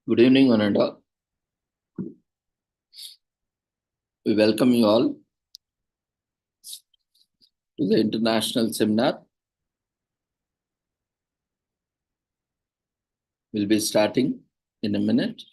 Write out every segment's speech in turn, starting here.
Good evening, one and all. We welcome you all to the international seminar. We'll be starting in a minute.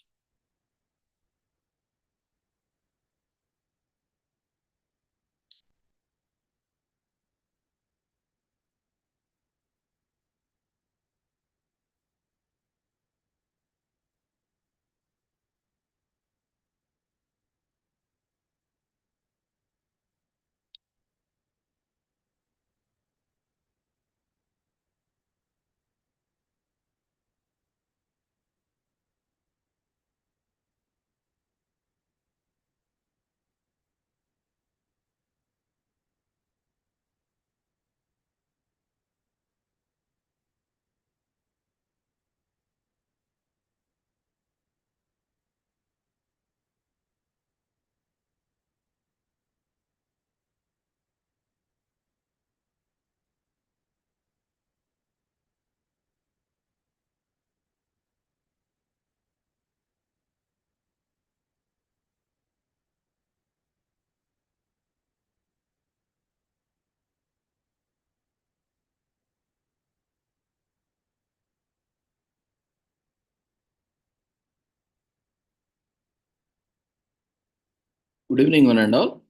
Good evening, one and all.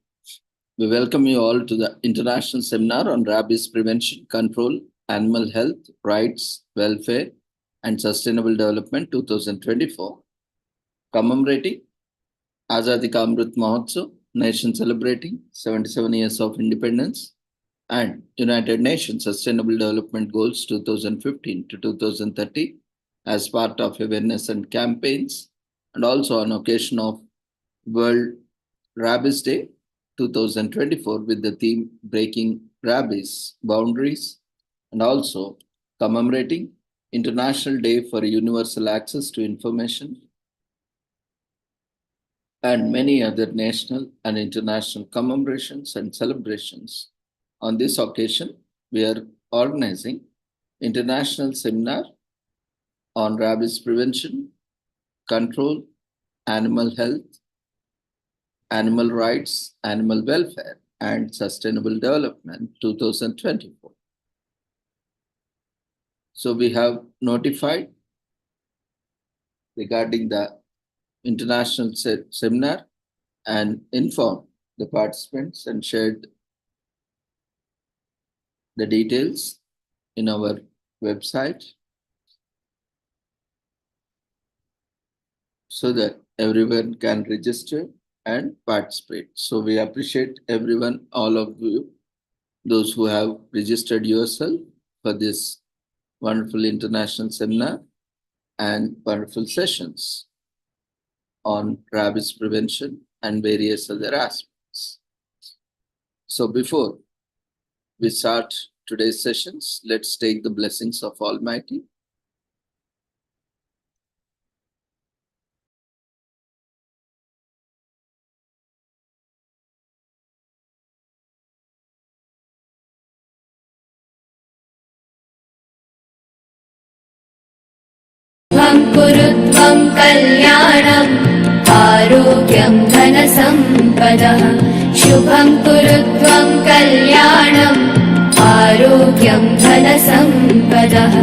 We welcome you all to the international seminar on rabies prevention, control, animal health, rights, welfare, and sustainable development 2024, commemorating Azadi Ka Amrit Mahotsav, nation celebrating 77 years of independence, and United Nations Sustainable Development Goals 2015 to 2030 as part of awareness and campaigns, and also on occasion of World Rabies Day 2024 with the theme Breaking Rabies Boundaries, and also commemorating International Day for Universal Access to Information, and many other national and international commemorations and celebrations. On this occasion, we are organizing international seminar on rabies prevention, control, animal health, animal rights, animal welfare, and sustainable development 2024. So we have notified regarding the international seminar and informed the participants and shared the details in our website so that everyone can register and participate. So we appreciate everyone, all of you, those who have registered yourself for this wonderful international seminar and wonderful sessions on rabies prevention and various other aspects. So before we start today's sessions, let's take the blessings of Almighty. कुरुत्वं कल्याणम् आरोग्यं धनसम्पदः शुभं कुरुत्वं कल्याणम् आरोग्यं धनसम्पदः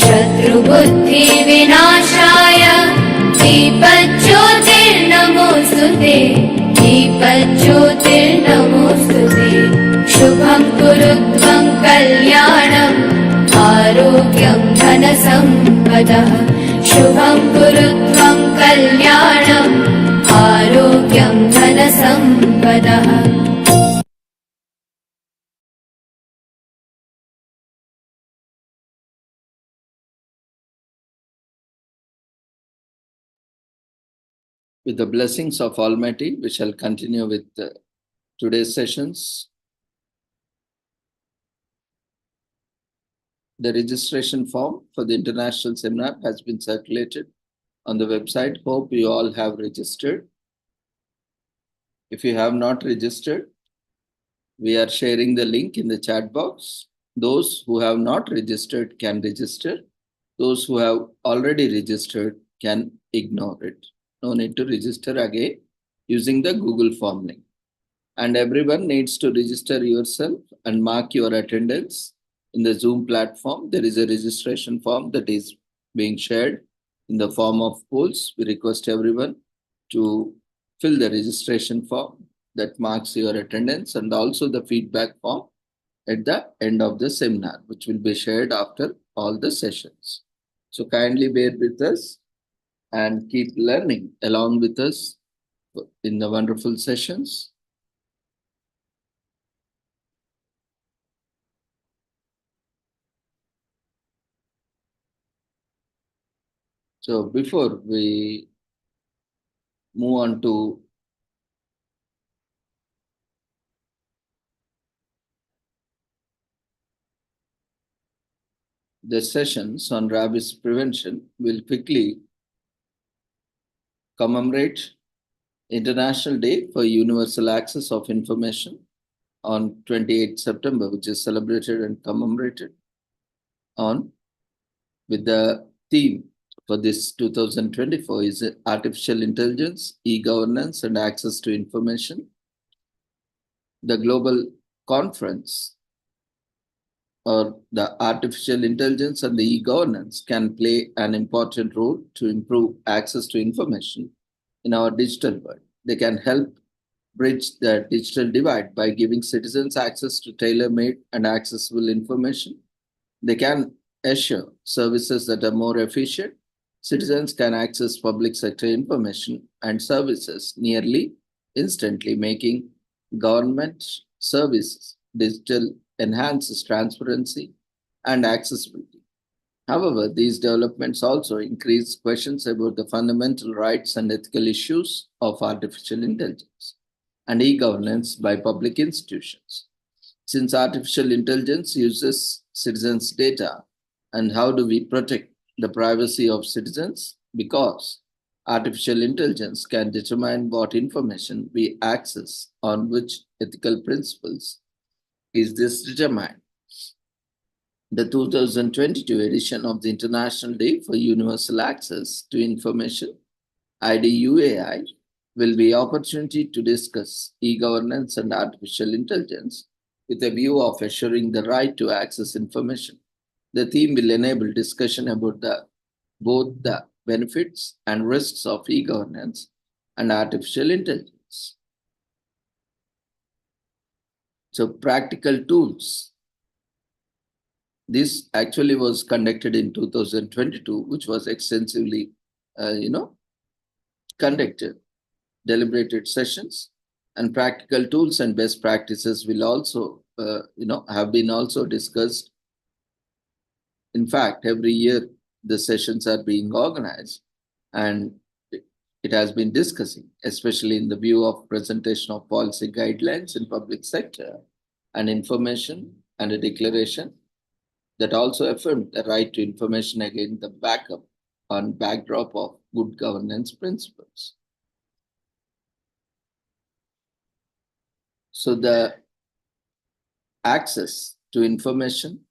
शत्रुबुद्धिविनाशाय दीपज्योतिर्नमोऽस्तुते दीपज्योतिर्नमोऽस्तुते शुभं कुरुत्वं कल्याणम् आरोग्यं धनसम्पदः शुभं कुरुत्वं कल्याणम् आरोग्यं धनसम्पदः With the blessings of Almighty, we shall continue with today's sessions. The registration form for the international seminar has been circulated on the website. Hope you all have registered. If you have not registered, we are sharing the link in the chat box. Those who have not registered can register. Those who have already registered can ignore it. No need to register again using the Google form link. And everyone needs to register yourself and mark your attendance in the Zoom platform. There is a registration form that is being shared in the form of polls. We request everyone to fill the registration form that marks your attendance and also the feedback form at the end of the seminar, which will be shared after all the sessions. So kindly bear with us and keep learning along with us in the wonderful sessions. So before we move on to the sessions on rabies prevention, we'll quickly commemorate International Day for Universal Access of Information on 28th September, which is celebrated and commemorated on with the theme for this 2024 is artificial intelligence, e-governance and access to information. The global conference or the artificial intelligence and the e-governance can play an important role to improve access to information in our digital world. They can help bridge the digital divide by giving citizens access to tailor-made and accessible information. They can assure services that are more efficient. Citizens can access public sector information and services nearly instantly, making government services digital enhances transparency and accessibility. However, these developments also increase questions about the fundamental rights and ethical issues of artificial intelligence and e-governance by public institutions. Since artificial intelligence uses citizens' data, and how do we protect the privacy of citizens? Because artificial intelligence can determine what information we access, on which ethical principles is this determined. The 2022 edition of the International Day for Universal Access to Information, IDUAI, will be opportunity to discuss e-governance and artificial intelligence with a view of assuring the right to access information. The theme will enable discussion about both the benefits and risks of e-governance and artificial intelligence. So practical tools. This actually was conducted in 2022, which was extensively, conducted, deliberated sessions, and practical tools and best practices will also, have been also discussed. In fact, every year the sessions are being organized, and it has been discussing, especially in the view of presentation of policy guidelines in public sector and information and a declaration that also affirmed the right to information against the backup on backdrop of good governance principles. So the access to information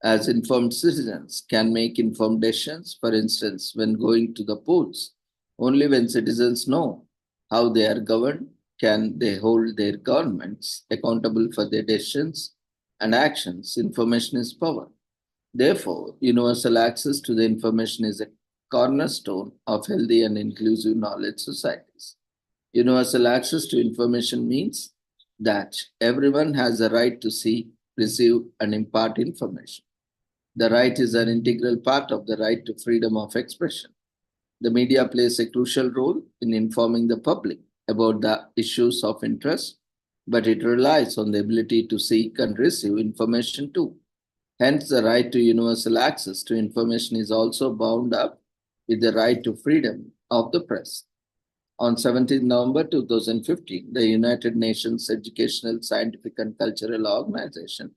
as informed citizens can make informed decisions. For instance, when going to the polls, only when citizens know how they are governed can they hold their governments accountable for their decisions and actions. Information is power. Therefore, universal access to the information is a cornerstone of healthy and inclusive knowledge societies. Universal access to information means that everyone has a right to see, receive, and impart information. The right is an integral part of the right to freedom of expression. The media plays a crucial role in informing the public about the issues of interest, but it relies on the ability to seek and receive information too. Hence, the right to universal access to information is also bound up with the right to freedom of the press. On 17 November 2015, the United Nations Educational, Scientific and Cultural Organization,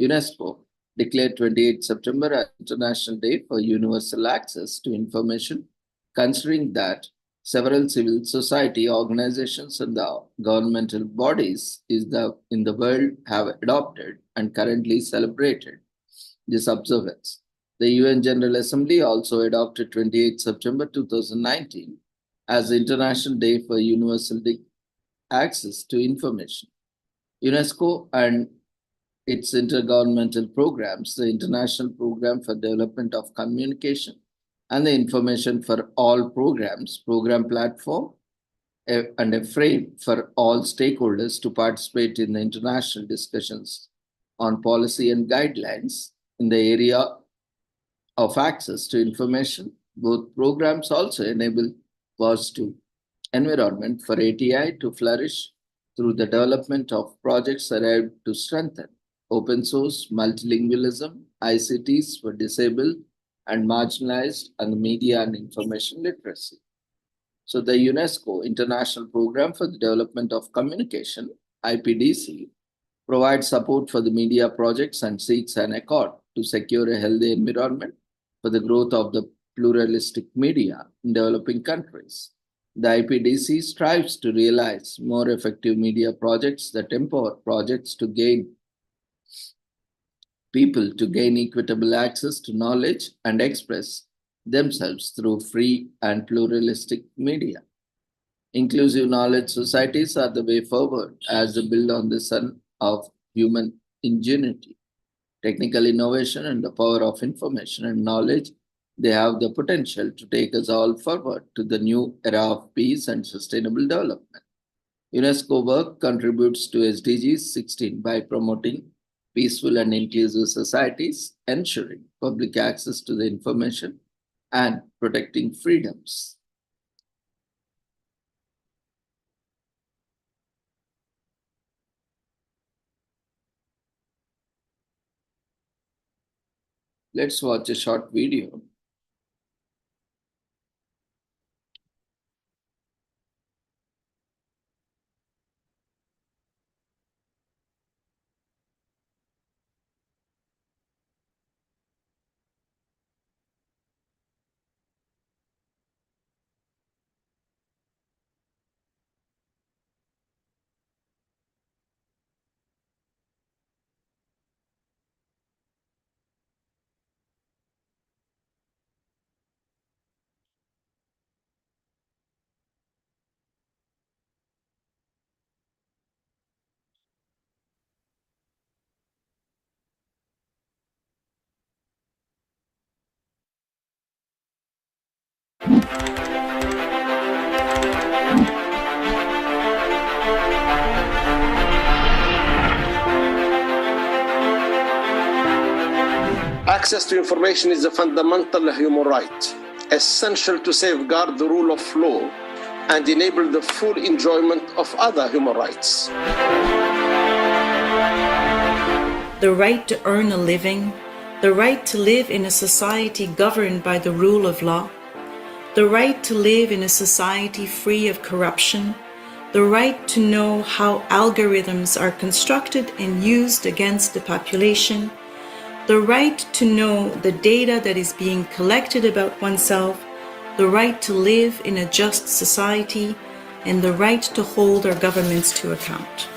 UNESCO, declared 28 September as International Day for Universal Access to Information, considering that several civil society organizations and the governmental bodies in the world have adopted and currently celebrated this observance. The UN General Assembly also adopted 28 September 2019 as the International Day for Universal Access to Information. UNESCO and its intergovernmental programs, the International Program for Development of Communication and the Information for All Programs, program platform, and a frame for all stakeholders to participate in the international discussions on policy and guidelines in the area of access to information. Both programs also enable positive environment for ATI to flourish through the development of projects arrived to strengthen open source, multilingualism, ICTs for disabled and marginalized, and media and information literacy. So the UNESCO International Program for the Development of Communication, IPDC, provides support for the media projects and seeks an accord to secure a healthy environment for the growth of the pluralistic media in developing countries. The IPDC strives to realize more effective media projects that empower projects to gain people to gain equitable access to knowledge and express themselves through free and pluralistic media. Inclusive knowledge societies are the way forward as they build on the sun of human ingenuity, technical innovation, and the power of information and knowledge. They have the potential to take us all forward to the new era of peace and sustainable development. UNESCO work contributes to SDGs 16 by promoting peaceful and inclusive societies, ensuring public access to the information, and protecting freedoms. Let's watch a short video. Access to information is a fundamental human right, essential to safeguard the rule of law and enable the full enjoyment of other human rights. The right to earn a living, the right to live in a society governed by the rule of law, the right to live in a society free of corruption, the right to know how algorithms are constructed and used against the population, the right to know the data that is being collected about oneself, the right to live in a just society, and the right to hold our governments to account.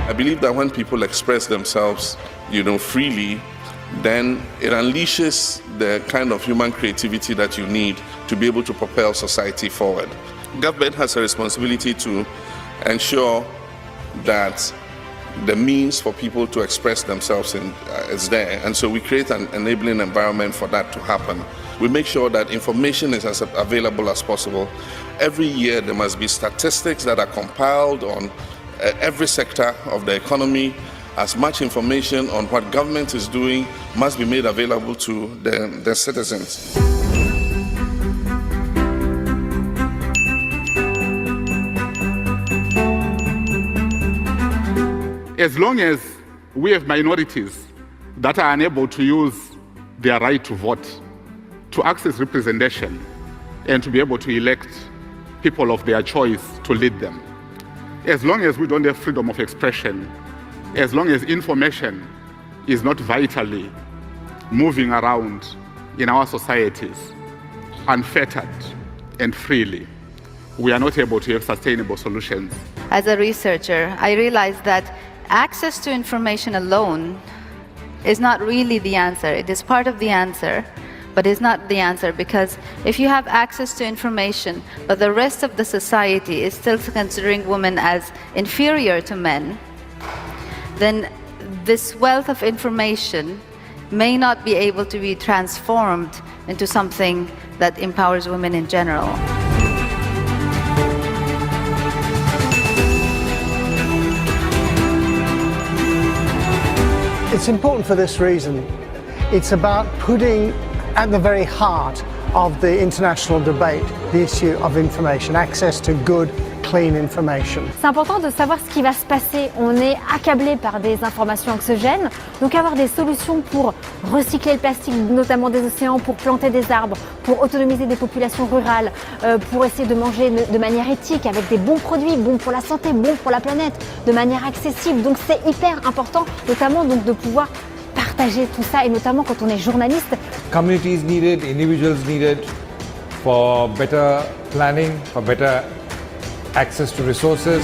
I believe that when people express themselves, freely, then it unleashes the kind of human creativity that you need to be able to propel society forward. Government has a responsibility to ensure that the means for people to express themselves is there, and so we create an enabling environment for that to happen. We make sure that information is as available as possible. Every year there must be statistics that are compiled on every sector of the economy. As much information on what government is doing must be made available to the citizens. As long as we have minorities that are unable to use their right to vote, to access representation, and to be able to elect people of their choice to lead them, as long as we don't have freedom of expression, as long as information is not vitally moving around in our societies unfettered and freely, we are not able to have sustainable solutions. As a researcher, I realized that access to information alone is not really the answer. It is part of the answer, but is not the answer, because if you have access to information, but the rest of the society is still considering women as inferior to men, then this wealth of information may not be able to be transformed into something that empowers women in general. It's important for this reason. It's about putting at the very heart of the international debate the issue of information, access to good, clean information. C'est important de savoir ce qui va se passer. On est accablé par des informations anxiogènes, donc avoir des solutions pour recycler le plastique, notamment des océans, pour planter des arbres, pour autonomiser des populations rurales, pour essayer de manger de manière éthique, avec des bons produits, bons pour la santé, bons pour la planète, de manière accessible. Donc c'est hyper important, notamment donc, de pouvoir partager tout ça, et notamment quand on est journaliste. Communities needed, individuals needed for better planning, for better access to resources.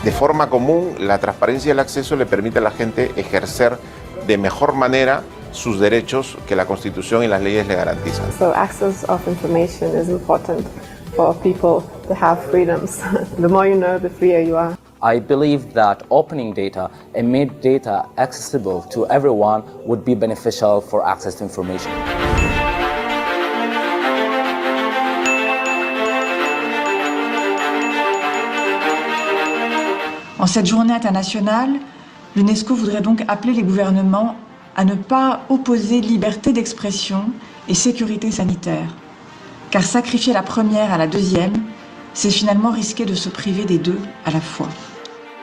De forma común, la transparencia y el acceso le permite a la gente ejercer de mejor manera sus derechos que la Constitución y las leyes le garantizan. So access of information is important for people to have freedoms. The more you know, the freer you are. I believe that opening data and made data accessible to everyone would be beneficial for access to information. En cette journée internationale, l'UNESCO voudrait donc appeler les gouvernements à ne pas opposer liberté d'expression et sécurité sanitaire. Car sacrifier la première à la deuxième, c'est finalement risquer de se priver des deux à la fois.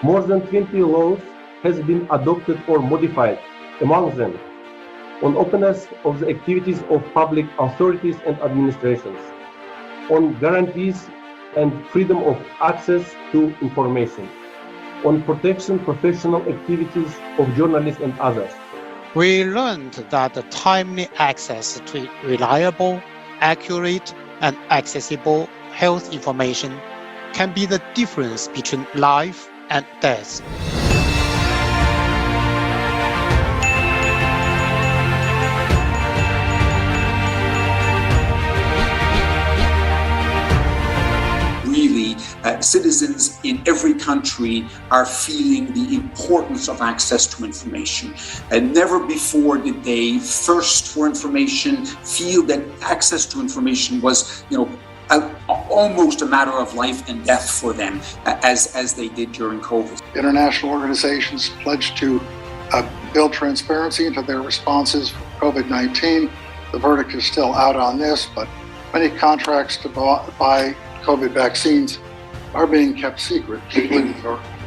More than 20 laws has been adopted or modified, among them on openness of the activities of public authorities and administrations, on guarantees and freedom of access to information, on protection professional activities of journalists and others. We learned that timely access to reliable, accurate, and accessible health information can be the difference between life and death. Really, citizens in every country are feeling the importance of access to information. And never before did they thirst for information, feel that access to information was, almost a matter of life and death for them, as they did during COVID. International organizations pledged to build transparency into their responses for COVID-19. The verdict is still out on this, but many contracts to buy COVID vaccines are being kept secret.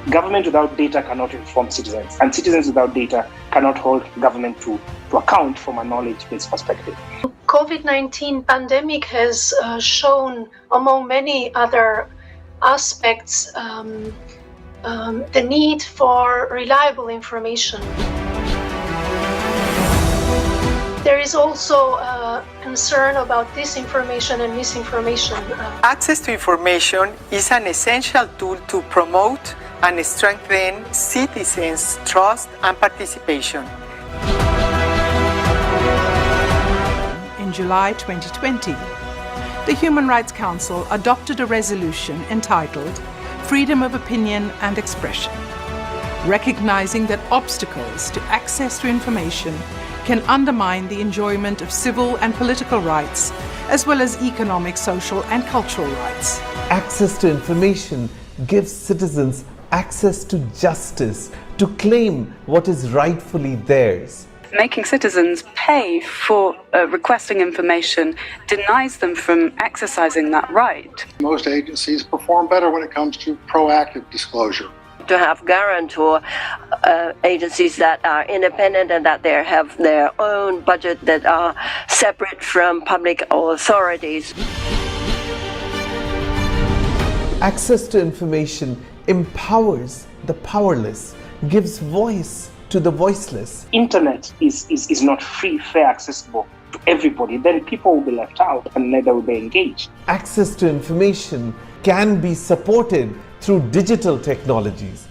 Government without data cannot inform citizens, and citizens without data cannot hold government to account from a knowledge-based perspective. COVID-19 pandemic has shown, among many other aspects, the need for reliable information. There is also concern about disinformation and misinformation. Access to information is an essential tool to promote and strengthen citizens' trust and participation. In July 2020, the Human Rights Council adopted a resolution entitled Freedom of Opinion and Expression, recognizing that obstacles to access to information can undermine the enjoyment of civil and political rights, as well as economic, social, and cultural rights. Access to information gives citizens access to justice, to claim what is rightfully theirs. Making citizens pay for requesting information denies them from exercising that right. Most agencies perform better when it comes to proactive disclosure. To have guarantor agencies that are independent and that they have their own budget that are separate from public authorities. Access to information empowers the powerless, gives voice to the voiceless. Internet is not free, fair, accessible to everybody. Then people will be left out and neither will be engaged. Access to information can be supported through digital technologies.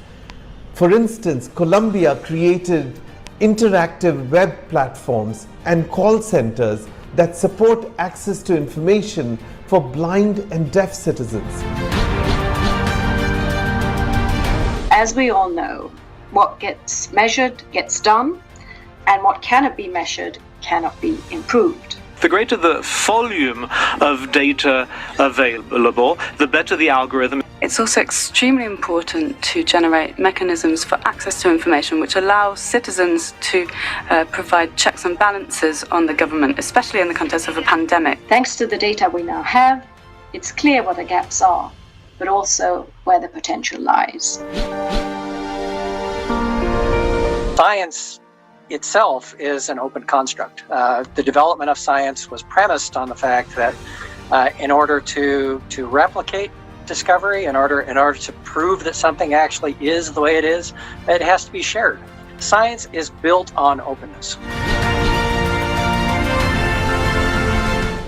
For instance, Colombia created interactive web platforms and call centers that support access to information for blind and deaf citizens. As we all know, what gets measured gets done, and what cannot be measured cannot be improved. The greater the volume of data available, the better the algorithm. It's also extremely important to generate mechanisms for access to information which allow citizens to provide checks and balances on the government, especially in the context of a pandemic. Thanks to the data we now have, it's clear what the gaps are, but also where the potential lies. Science itself is an open construct. The development of science was premised on the fact that in order to replicate discovery, in order to prove that something actually is the way it is, it has to be shared. Science is built on openness.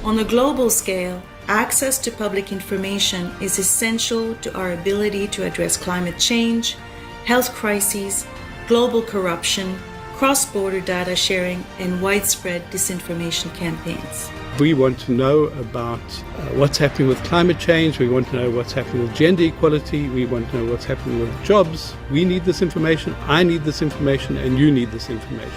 On a global scale, access to public information is essential to our ability to address climate change, health crises, global corruption, cross-border data sharing, and widespread disinformation campaigns. We want to know about what's happening with climate change. We want to know what's happening with gender equality. We want to know what's happening with jobs. We need this information, I need this information, and you need this information.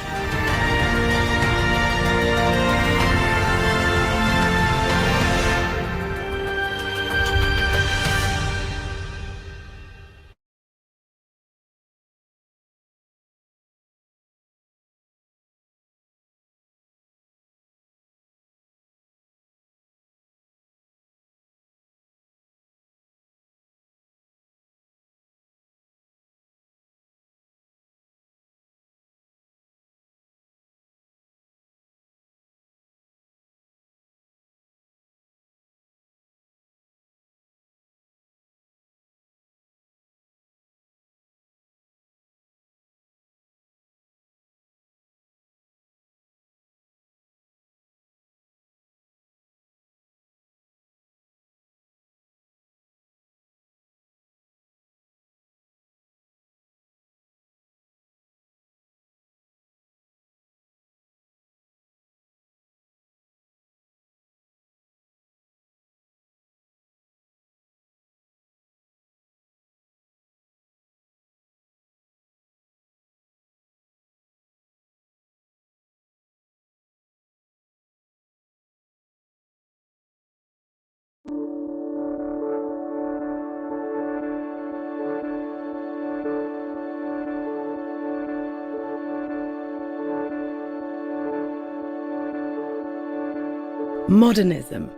Modernism,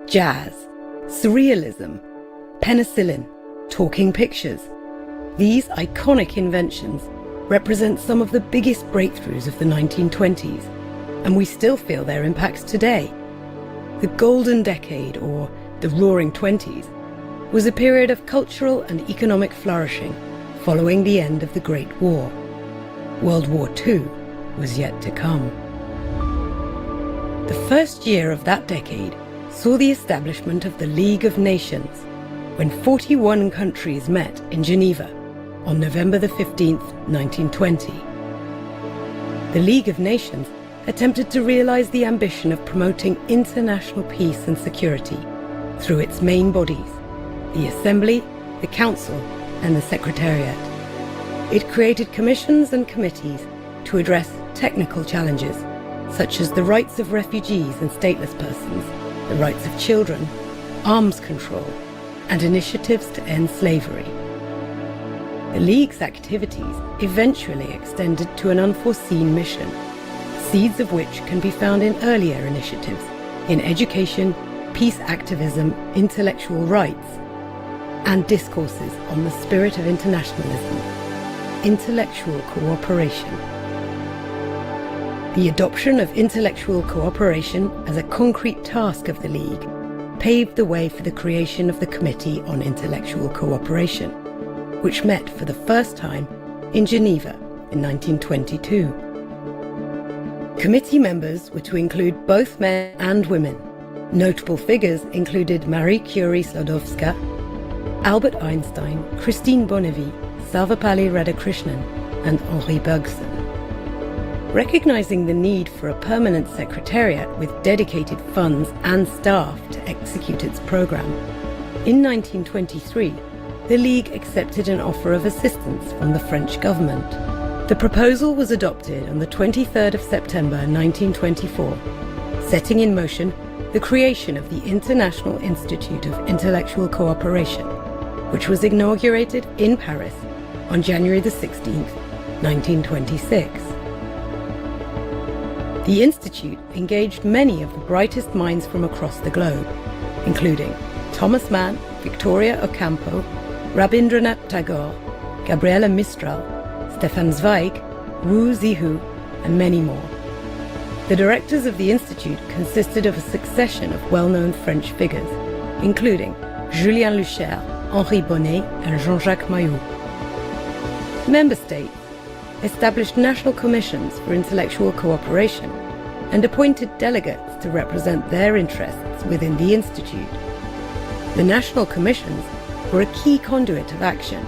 jazz, surrealism, penicillin, talking pictures. These iconic inventions represent some of the biggest breakthroughs of the 1920s, and we still feel their impacts today. The Golden Decade, or the Roaring Twenties, was a period of cultural and economic flourishing following the end of the Great War. World War II was yet to come. The first year of that decade saw the establishment of the League of Nations, when 41 countries met in Geneva on November the 15th, 1920. The League of Nations attempted to realize the ambition of promoting international peace and security through its main bodies, the Assembly, the Council, and the Secretariat. It created commissions and committees to address technical challenges, such as the rights of refugees and stateless persons, the rights of children, arms control, and initiatives to end slavery. The League's activities eventually extended to an unforeseen mission, seeds of which can be found in earlier initiatives in education, peace activism, intellectual rights, and discourses on the spirit of internationalism, intellectual cooperation. The adoption of intellectual cooperation as a concrete task of the League paved the way for the creation of the Committee on Intellectual Cooperation, which met for the first time in Geneva in 1922. Committee members were to include both men and women. Notable figures included Marie Curie Sklodowska, Albert Einstein, Christine Bonnevie, Sarvepalli Radhakrishnan, and Henri Bergson. Recognizing the need for a permanent secretariat with dedicated funds and staff to execute its program, in 1923, the League accepted an offer of assistance from the French government. The proposal was adopted on the 23rd of September 1924, setting in motion the creation of the International Institute of Intellectual Cooperation, which was inaugurated in Paris on January the 16th, 1926. The Institute engaged many of the brightest minds from across the globe, including Thomas Mann, Victoria Ocampo, Rabindranath Tagore, Gabriela Mistral, Stefan Zweig, Wu Zihu, and many more. The directors of the Institute consisted of a succession of well-known French figures, including Julien Luchaire, Henri Bonnet, and Jean-Jacques Mailloux. Member states established national commissions for intellectual cooperation and appointed delegates to represent their interests within the Institute. The national commissions were a key conduit of action,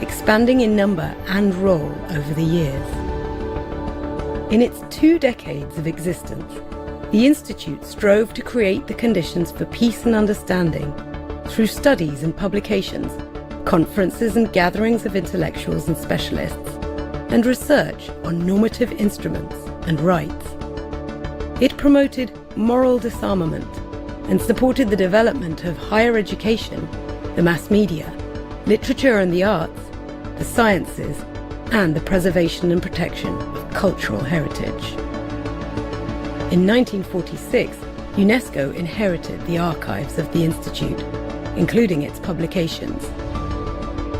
expanding in number and role over the years. In its 2 decades of existence, the Institute strove to create the conditions for peace and understanding through studies and publications, conferences and gatherings of intellectuals and specialists, and research on normative instruments and rights. It promoted moral disarmament and supported the development of higher education, the mass media, literature and the arts, the sciences, and the preservation and protection of cultural heritage. In 1946, UNESCO inherited the archives of the Institute, including its publications.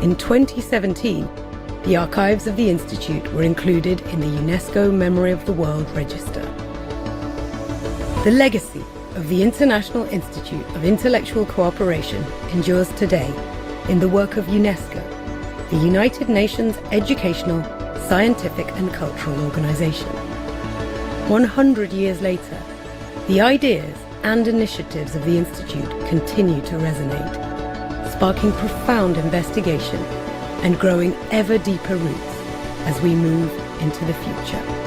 In 2017, the archives of the Institute were included in the UNESCO Memory of the World Register. The legacy of the International Institute of Intellectual Cooperation endures today in the work of UNESCO, the United Nations Educational, Scientific and Cultural Organization. 100 years later, the ideas and initiatives of the Institute continue to resonate, sparking profound investigation and growing ever deeper roots as we move into the future.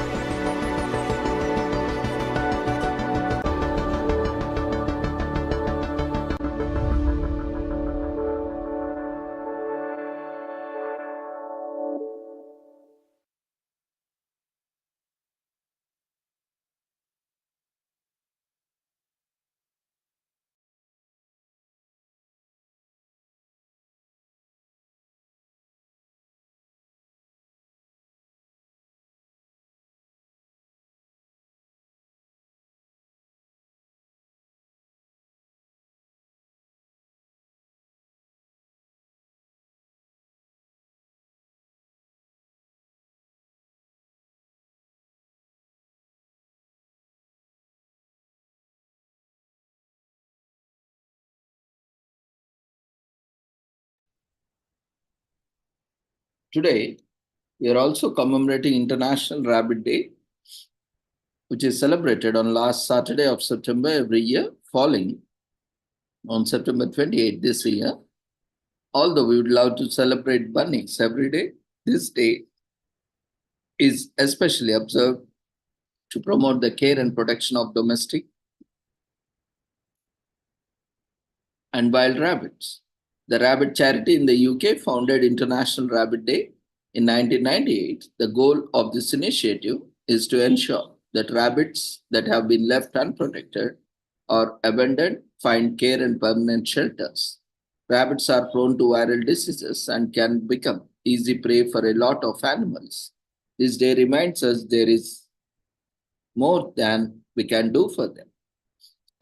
Today, we are also commemorating International Rabbit Day, which is celebrated on last Saturday of September every year, falling on September 28 this year. Although we would love to celebrate bunnies every day, this day is especially observed to promote the care and protection of domestic and wild rabbits. The Rabbit Charity in the UK founded International Rabbit Day in 1998. The goal of this initiative is to ensure that rabbits that have been left unprotected or abandoned find care and permanent shelters. Rabbits are prone to viral diseases and can become easy prey for a lot of animals. This day reminds us there is more than we can do for them.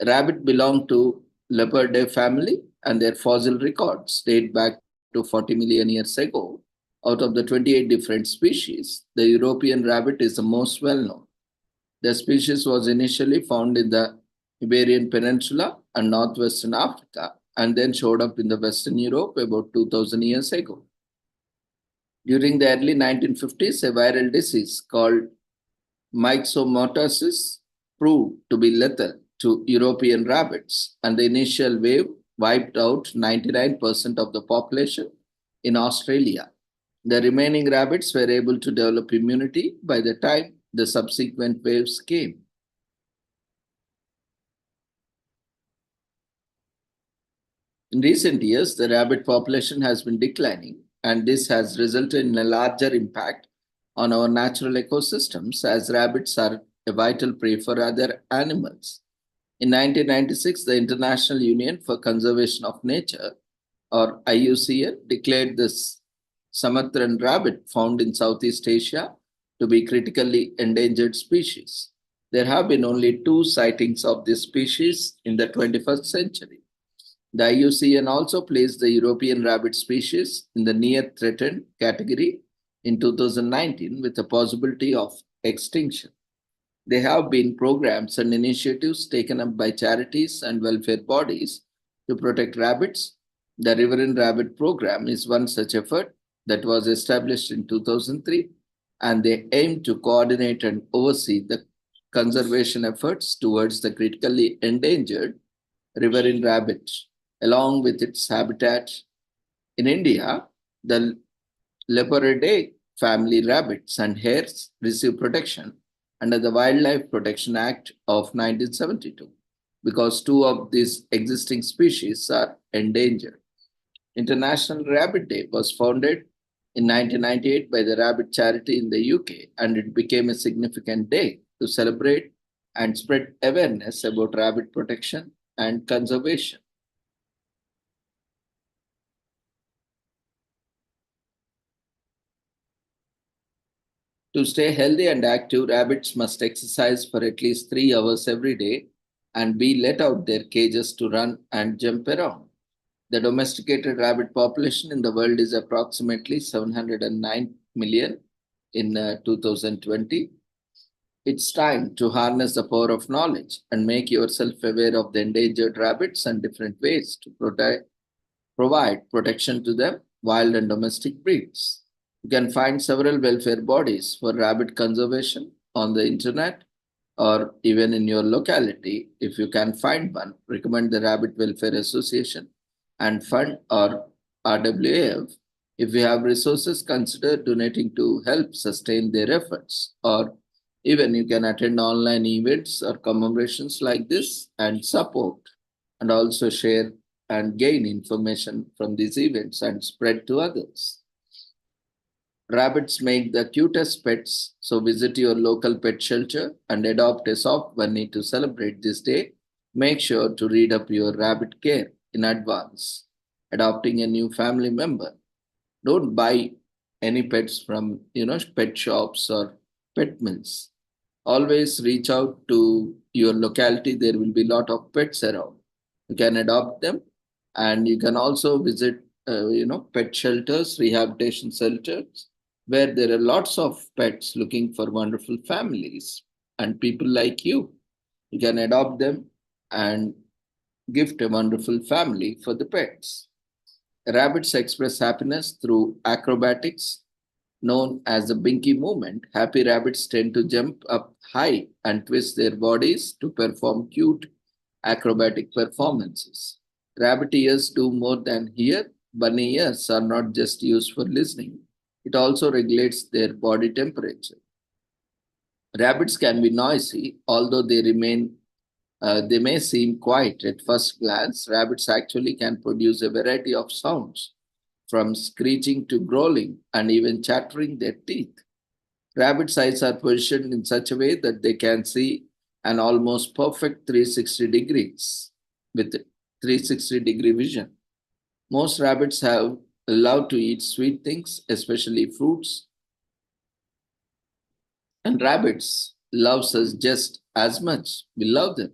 Rabbit belong to Leopardidae family, and their fossil records date back to 40 million years ago. Out of the 28 different species, the European rabbit is the most well-known. The species was initially found in the Iberian Peninsula and northwestern Africa, and then showed up in the Western Europe about 2000 years ago. During the early 1950s, a viral disease called myxomatosis proved to be lethal to European rabbits, and the initial wave wiped out 99% of the population in Australia. The remaining rabbits were able to develop immunity by the time the subsequent waves came. In recent years, the rabbit population has been declining, and this has resulted in a larger impact on our natural ecosystems, as rabbits are a vital prey for other animals. In 1996, the International Union for Conservation of Nature, or IUCN, declared this Sumatran rabbit found in Southeast Asia to be critically endangered species. There have been only 2 sightings of this species in the 21st century. The IUCN also placed the European rabbit species in the near threatened category in 2019 with the possibility of extinction. There have been programs and initiatives taken up by charities and welfare bodies to protect rabbits. The Riverine Rabbit Program is one such effort that was established in 2003, and they aim to coordinate and oversee the conservation efforts towards the critically endangered riverine rabbit, along with its habitat. In India, the Leporidae family rabbits and hares receive protection under the Wildlife Protection Act of 1972 because 2 of these existing species are endangered. International Rabbit Day was founded in 1998 by the Rabbit Charity in the UK, and it became a significant day to celebrate and spread awareness about rabbit protection and conservation. To stay healthy and active, rabbits must exercise for at least 3 hours every day and be let out their cages to run and jump around. The domesticated rabbit population in the world is approximately 709 million in 2020. It's time to harness the power of knowledge and make yourself aware of the endangered rabbits and different ways to provide protection to them, wild and domestic breeds. You can find several welfare bodies for rabbit conservation on the internet or even in your locality. If you can find one, recommend the Rabbit Welfare Association and Fund or RWAF. If you have resources, consider donating to help sustain their efforts. Or even you can attend online events or commemorations like this and support and also share and gain information from these events and spread to others. Rabbits make the cutest pets, so visit your local pet shelter and adopt a soft bunny to celebrate this day. Make sure to read up your rabbit care in advance. Adopting a new family member. Don't buy any pets from pet shops or pet mills. Always reach out to your locality. There will be a lot of pets around. You can adopt them, and you can also visit pet shelters, rehabilitation shelters, where there are lots of pets looking for wonderful families and people like you. You can adopt them and gift a wonderful family for the pets. Rabbits express happiness through acrobatics, known as the Binky movement. Happy rabbits tend to jump up high and twist their bodies to perform cute acrobatic performances. Rabbit ears do more than hear. Bunny ears are not just used for listening. It also regulates their body temperature. Rabbits can be noisy, although they may seem quiet at first glance. Rabbits actually can produce a variety of sounds, from screeching to growling and even chattering their teeth. Rabbits' eyes are positioned in such a way that they can see an almost perfect 360 degrees with 360-degree vision. Most rabbits have allowed to eat sweet things, especially fruits. And rabbits love us just as much. We love them.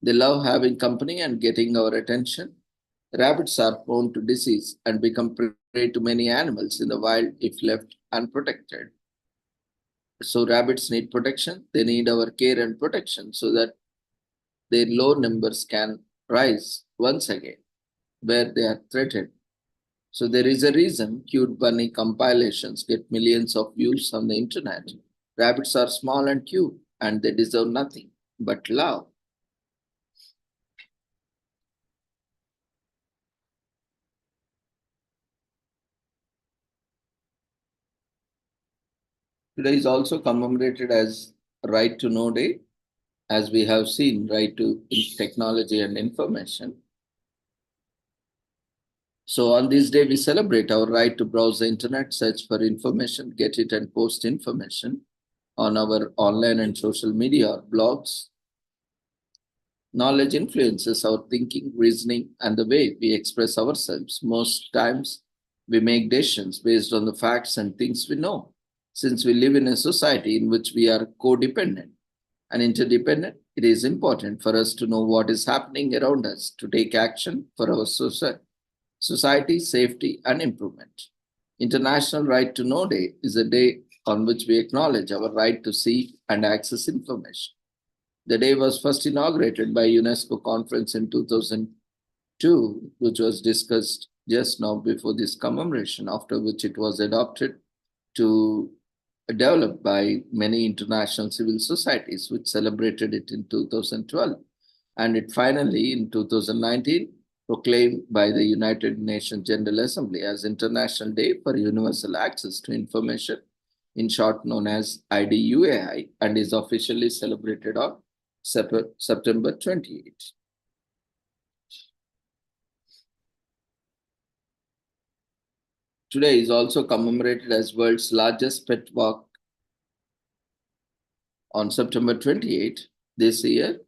They love having company and getting our attention. Rabbits are prone to disease and become prey to many animals in the wild if left unprotected. So rabbits need protection. They need our care and protection so that their low numbers can rise once again, where they are threatened. So there is a reason cute bunny compilations get millions of views on the internet. Rabbits are small and cute, and they deserve nothing but love. Today is also commemorated as Right to Know Day, as we have seen, right to technology and information. So on this day, we celebrate our right to browse the internet, search for information, get it and post information on our online and social media or blogs. Knowledge influences our thinking, reasoning, and the way we express ourselves. Most times, we make decisions based on the facts and things we know. Since we live in a society in which we are codependent and interdependent, it is important for us to know what is happening around us to take action for our society, safety, and improvement. International Right to Know Day is a day on which we acknowledge our right to see and access information. The day was first inaugurated by UNESCO conference in 2002, which was discussed just now before this commemoration, after which it was adopted to developed by many international civil societies, which celebrated it in 2012. And it finally, in 2019, proclaimed by the United Nations General Assembly as International Day for Universal Access to Information, in short known as IDUAI, and is officially celebrated on September 28. Today is also commemorated as world's largest pet walk on September 28 this year.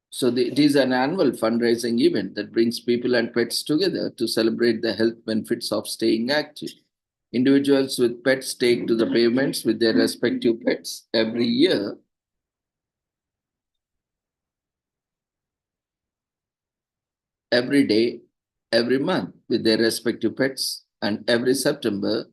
So it is an annual fundraising event that brings people and pets together to celebrate the health benefits of staying active. Individuals with pets take to the pavements with their respective pets every year. Every day, every month with their respective pets, and every September,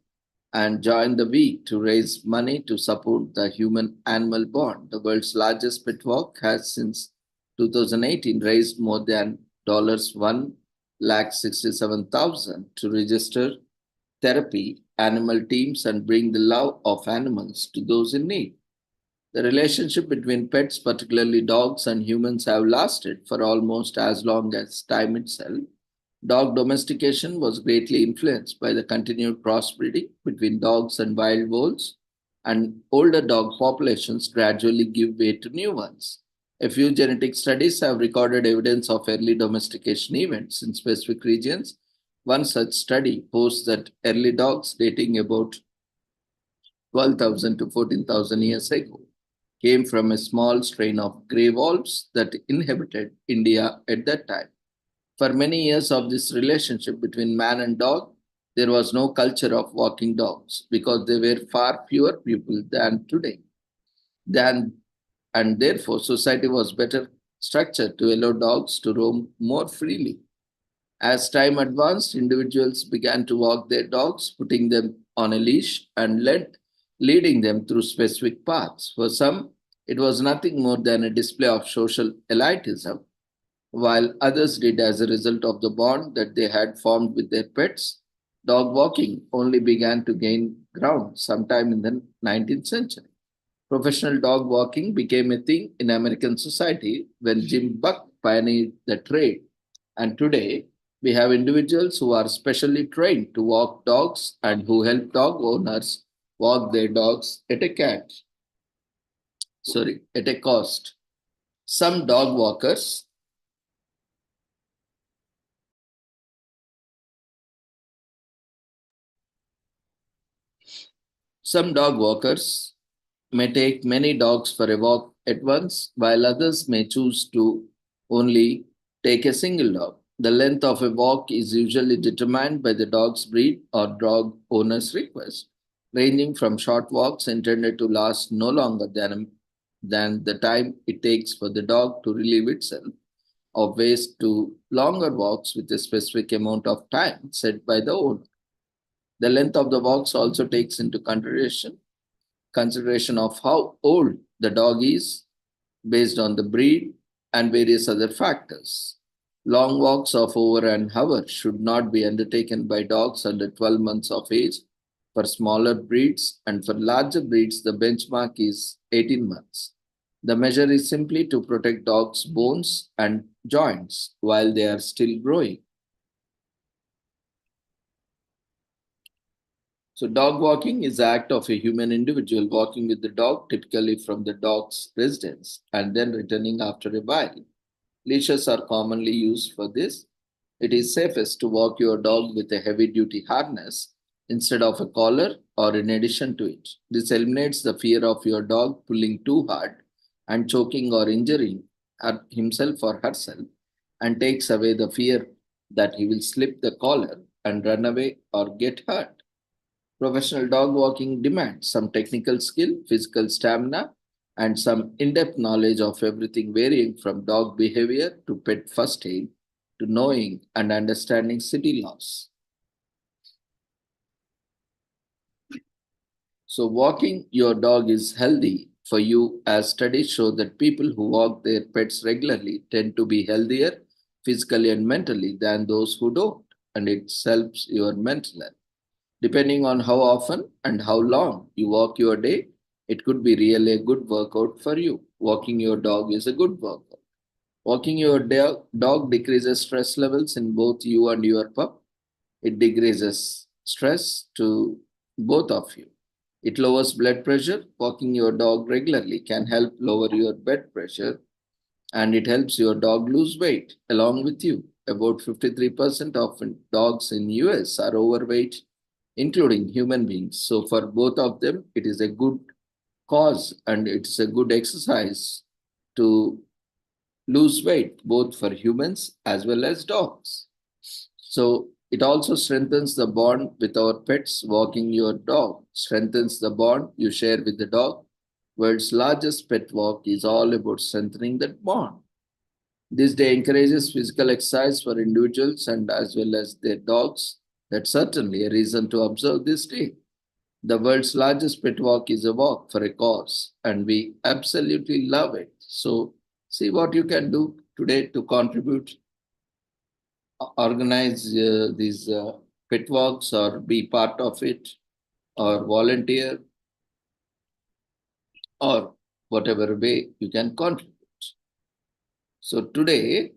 and join the week to raise money to support the human-animal bond. The world's largest pet walk has since 2018 raised more than $1,67,000 to register therapy, animal teams, and bring the love of animals to those in need. The relationship between pets, particularly dogs and humans, have lasted for almost as long as time itself. Dog domestication was greatly influenced by the continued crossbreeding between dogs and wild wolves, and older dog populations gradually give way to new ones. A few genetic studies have recorded evidence of early domestication events in specific regions. One such study posts that early dogs dating about 12,000 to 14,000 years ago came from a small strain of grey wolves that inhabited India at that time. For many years of this relationship between man and dog, there was no culture of walking dogs because there were far fewer people than today. And therefore, society was better structured to allow dogs to roam more freely. As time advanced, individuals began to walk their dogs, putting them on a leash and leading them through specific paths. For some, it was nothing more than a display of social elitism, while others did as a result of the bond that they had formed with their pets. Dog walking only began to gain ground sometime in the 19th century. Professional dog walking became a thing in American society when Jim Buck pioneered the trade. And today, we have individuals who are specially trained to walk dogs and who help dog owners walk their dogs at a cost. Some dog walkers may take many dogs for a walk at once, while others may choose to only take a single dog. The length of a walk is usually determined by the dog's breed or dog owner's request, ranging from short walks intended to last no longer than the time it takes for the dog to relieve itself of waste to longer walks with a specific amount of time set by the owner. The length of the walks also takes into consideration of how old the dog is based on the breed and various other factors. Long walks of over an hour should not be undertaken by dogs under 12 months of age for smaller breeds, and for larger breeds, the benchmark is 18 months. The measure is simply to protect dogs' bones and joints while they are still growing. So dog walking is the act of a human individual walking with the dog, typically from the dog's residence, and then returning after a while. Leashes are commonly used for this. It is safest to walk your dog with a heavy-duty harness instead of a collar or in addition to it. This eliminates the fear of your dog pulling too hard and choking or injuring himself or herself, and takes away the fear that he will slip the collar and run away or get hurt. Professional dog walking demands some technical skill, physical stamina, and some in-depth knowledge of everything varying from dog behavior to pet first aid to knowing and understanding city laws. So walking your dog is healthy for you, as studies show that people who walk their pets regularly tend to be healthier physically and mentally than those who don't, and it helps your mental health. Depending on how often and how long you walk your day, it could be really a good workout for you. Walking your dog is a good workout. Walking your dog decreases stress levels in both you and your pup. It decreases stress to both of you. It lowers blood pressure. Walking your dog regularly can help lower your blood pressure, and it helps your dog lose weight along with you. About 53% of dogs in US are overweight, including human beings. So for both of them, it is a good cause and it's a good exercise to lose weight, both for humans as well as dogs. So it also strengthens the bond with our pets. Walking your dog strengthens the bond you share with the dog. World's largest pet walk is all about strengthening that bond. This day encourages physical exercise for individuals and as well as their dogs. That's certainly a reason to observe this day. The world's largest pet walk is a walk for a cause, and we absolutely love it. So see what you can do today to contribute. Organize these pet walks or be part of it, or volunteer, or whatever way you can contribute. So today,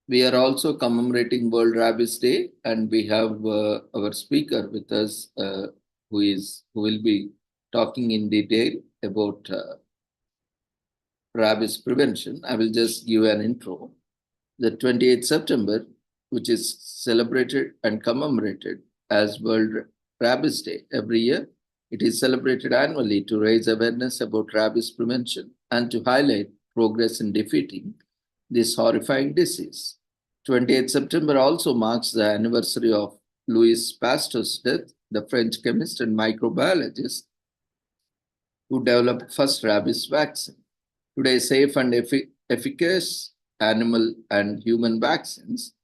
we are also commemorating World Rabies Day, and we have our speaker with us who will be talking in detail about rabies prevention. I will just give an intro. The 28th September, which is celebrated and commemorated as World Rabies Day every year, it is celebrated annually to raise awareness about rabies prevention and to highlight progress in defeating this horrifying disease. 28th September also marks the anniversary of Louis Pasteur's death, the French chemist and microbiologist who developed first rabies vaccine. Today, safe and efficacious animal and human vaccines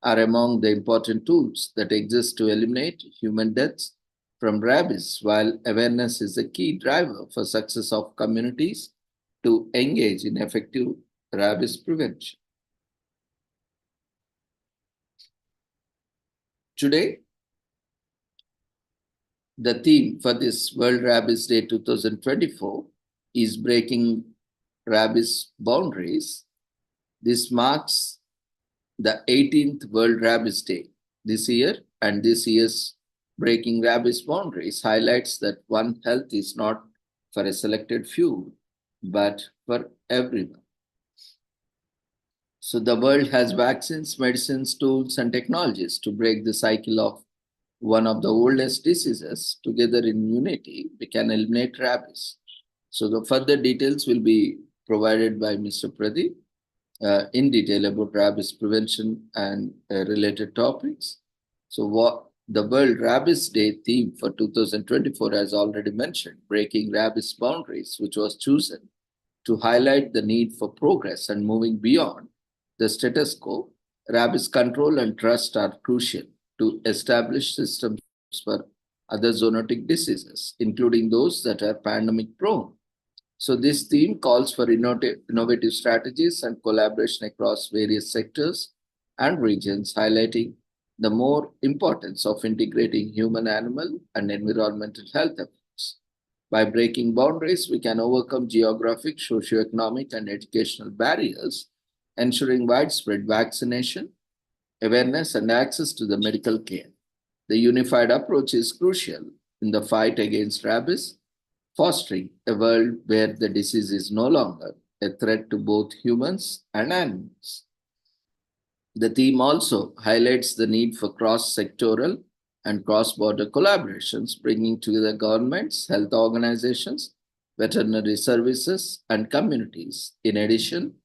are among the important tools that exist to eliminate human deaths from rabies, while awareness is a key driver for success of communities to engage in effective rabies prevention. Today, the theme for this World Rabies Day 2024 is Breaking Rabies Boundaries. This marks the 18th World Rabies Day this year, and this year's Breaking Rabies Boundaries highlights that One Health is not for a selected few, but for everyone. So the world has vaccines, medicines, tools, and technologies to break the cycle of one of the oldest diseases. Together in unity, we can eliminate rabies. So the further details will be provided by Mr. Pradeep in detail about rabies prevention and related topics. So what the World Rabies Day theme for 2024, as already mentioned, Breaking Rabies Boundaries, which was chosen to highlight the need for progress and moving beyond the status quo. Rabies control and trust are crucial to establish systems for other zoonotic diseases, including those that are pandemic prone. So this theme calls for innovative strategies and collaboration across various sectors and regions, highlighting the more importance of integrating human, animal, and environmental health efforts. By breaking boundaries, we can overcome geographic, socioeconomic, and educational barriers, ensuring widespread vaccination, awareness, and access to the medical care. The unified approach is crucial in the fight against rabies, fostering a world where the disease is no longer a threat to both humans and animals. The theme also highlights the need for cross-sectoral and cross-border collaborations, bringing together governments, health organizations, veterinary services, and communities. In addition,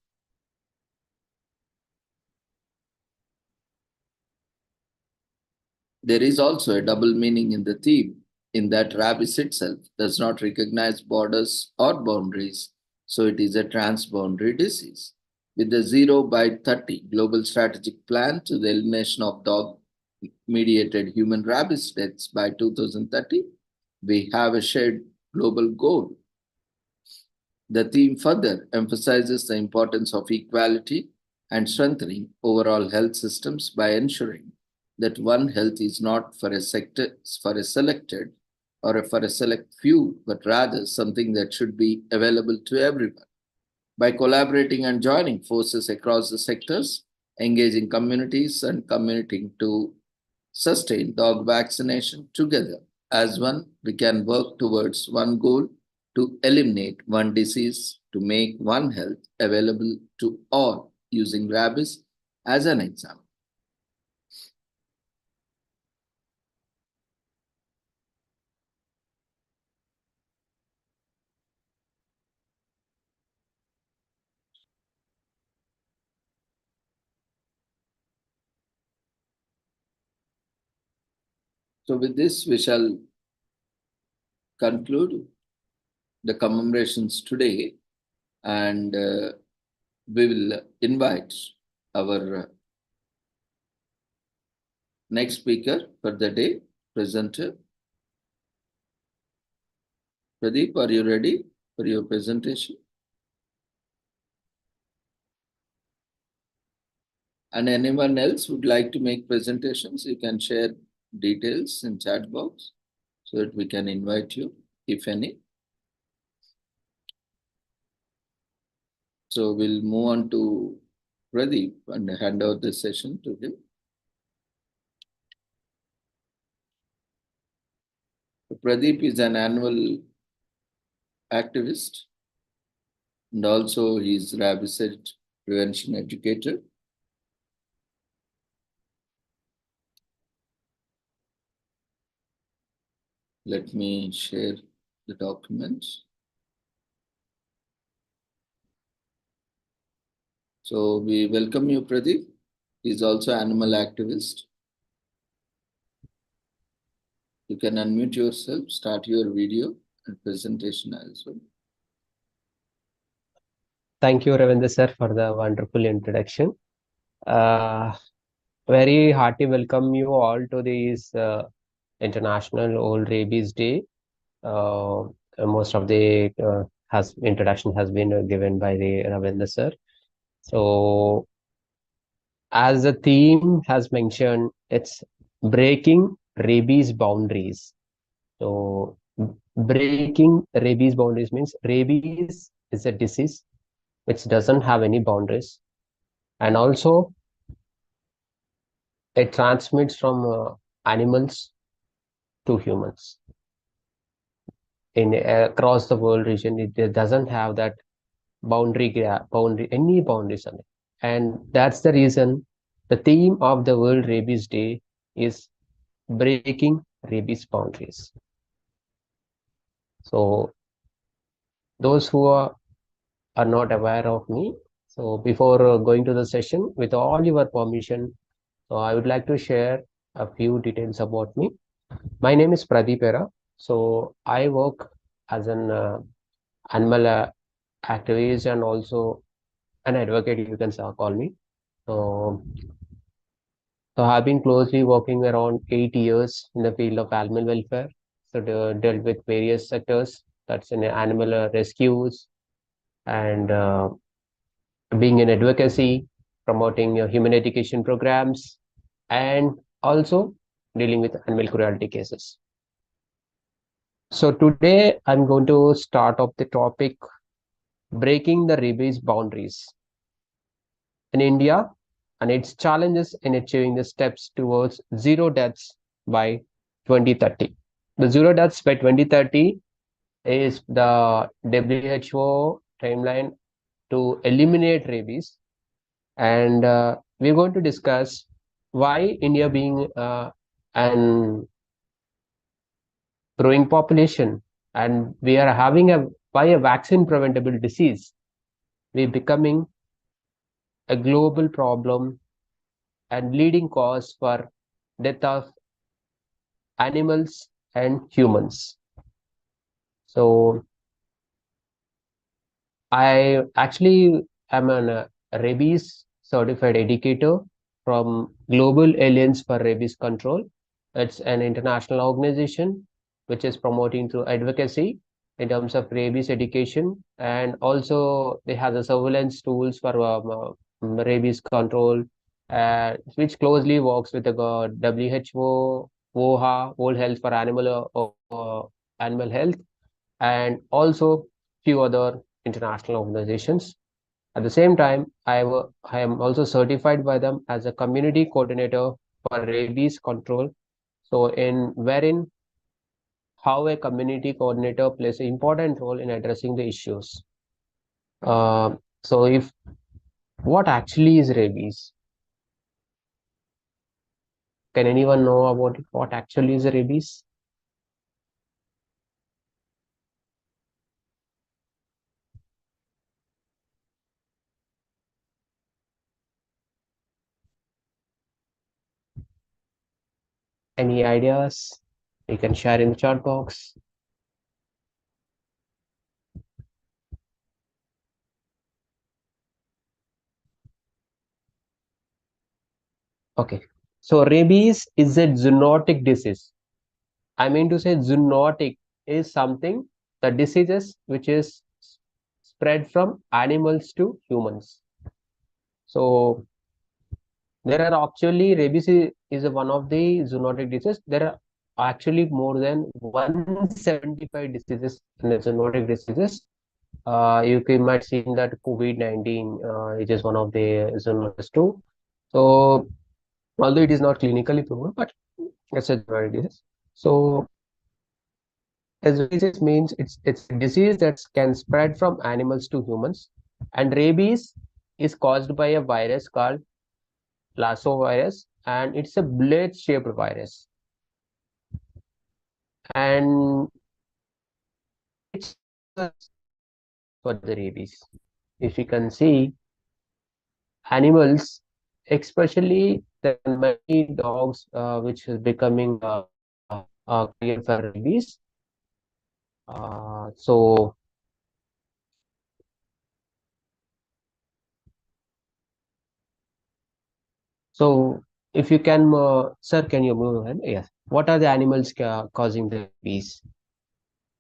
there is also a double meaning in the theme, in that rabies itself does not recognize borders or boundaries, so it is a transboundary disease. With the 0 by 30 global strategic plan to the elimination of dog-mediated human rabies deaths by 2030, we have a shared global goal. The theme further emphasizes the importance of equality and strengthening overall health systems by ensuring that one health is not for a sector, for a selected or for a select few, but rather something that should be available to everyone. By collaborating and joining forces across the sectors, engaging communities and committing to sustain dog vaccination together as one, we can work towards one goal: to eliminate one disease, to make one health available to all, using rabies as an example. So with this, we shall conclude the commemorations today, and we will invite our next speaker for the day, presenter. Pradeep, are you ready for your presentation? And anyone else would like to make presentations, you can share details in chat box so that we can invite you, if any. So we'll move on to Pradeep and hand over the session to him. Pradeep is an annual activist, and also he's rabies prevention educator. Let me share the documents. So we welcome you, Pradeep. He's also an animal activist. You can unmute yourself, start your video and presentation as well. Thank you, Ravindra sir, for the wonderful introduction. Very hearty welcome you all to this International Old Rabies Day. Most of the introduction has been given by the Ravindra sir. So, as the theme has mentioned, it's breaking rabies boundaries. So, breaking rabies boundaries means rabies is a disease which doesn't have any boundaries, and also it transmits from animals to humans. In across the world region, it doesn't have that any boundaries on it, and that's the reason the theme of the World Rabies Day is breaking rabies boundaries. So those who are not aware of me, so before going to the session, with all your permission, so I would like to share a few details about me. My name is Pradeep Era. So I work as an animal activist and also an advocate, you can call me. So I've been closely working around 8 years in the field of animal welfare. So dealt with various sectors that's in animal rescues, and being in advocacy, promoting human education programs, and also dealing with animal cruelty cases. So today I'm going to start off the topic, breaking the rabies boundaries in India and its challenges in achieving the steps towards zero deaths by 2030. The zero deaths by 2030 is the WHO timeline to eliminate rabies, and we're going to discuss why India, being an growing population, and we are having a vaccine preventable disease, we're becoming a global problem and leading cause for death of animals and humans. So I actually am a rabies certified educator from Global Alliance for Rabies Control. It's an international organization which is promoting through advocacy in terms of rabies education, and also they have the surveillance tools for rabies control, which closely works with the WHO, WOHA, World Health for Animal Health, and also few other international organizations. At the same time, I am also certified by them as a community coordinator for rabies control. So wherein how a community coordinator plays an important role in addressing the issues. So what actually is rabies? Can anyone know about it? What actually is rabies? Any ideas? You can share in the chat box. Okay, so rabies is a zoonotic disease. I mean to say zoonotic is something, the diseases which is spread from animals to humans. So there are actually, rabies is one of the zoonotic diseases. There are actually more than 175 diseases in the zoonotic diseases. You might see that COVID-19 which is one of the zoonotic too. So although it is not clinically proven, but it's a zoonotic disease. So as disease means it's a disease that can spread from animals to humans, and rabies is caused by a virus called Lasso virus, and it's a blade-shaped virus. And it's for the rabies. If you can see, animals, especially the many dogs, which is becoming created for rabies. So if you can, sir, can you move ahead? Yes. What are the animals causing the rabies?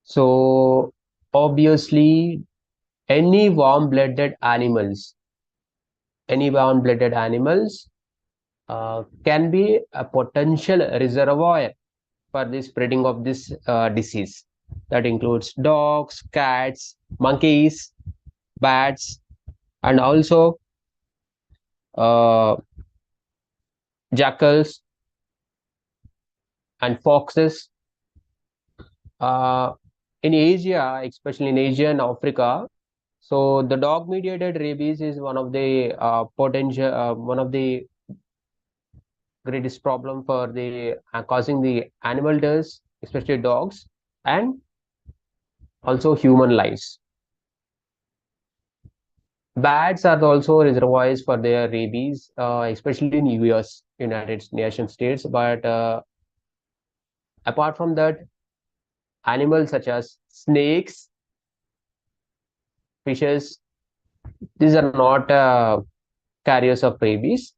So obviously, any warm-blooded animals can be a potential reservoir for the spreading of this disease. That includes dogs, cats, monkeys, bats, and also jackals and foxes. In Asia, especially in Asia and Africa, so the dog-mediated rabies is one of the one of the greatest problem for the causing the animal deaths, especially dogs, and also human lives. Bats are also reservoirs for their rabies, especially in US, United Nation States. But apart from that, animals such as snakes, fishes, these are not carriers of rabies.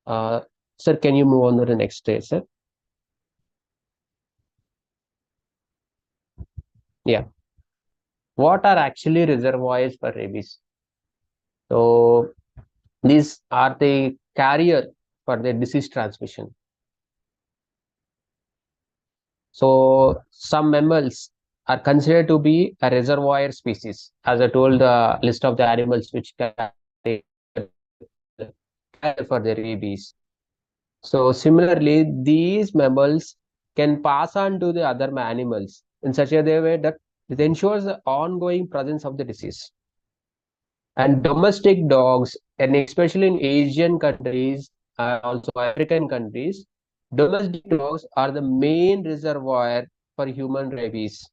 Sir, can you move on to the next stage, sir? Yeah. What are actually reservoirs for rabies? So these are the carrier for the disease transmission. So some mammals are considered to be a reservoir species, as I told the list of the animals which carry for the rabies. So similarly, these mammals can pass on to the other animals in such a way that it ensures the ongoing presence of the disease. And domestic dogs, and especially in Asian countries, also African countries, domestic dogs are the main reservoir for human rabies.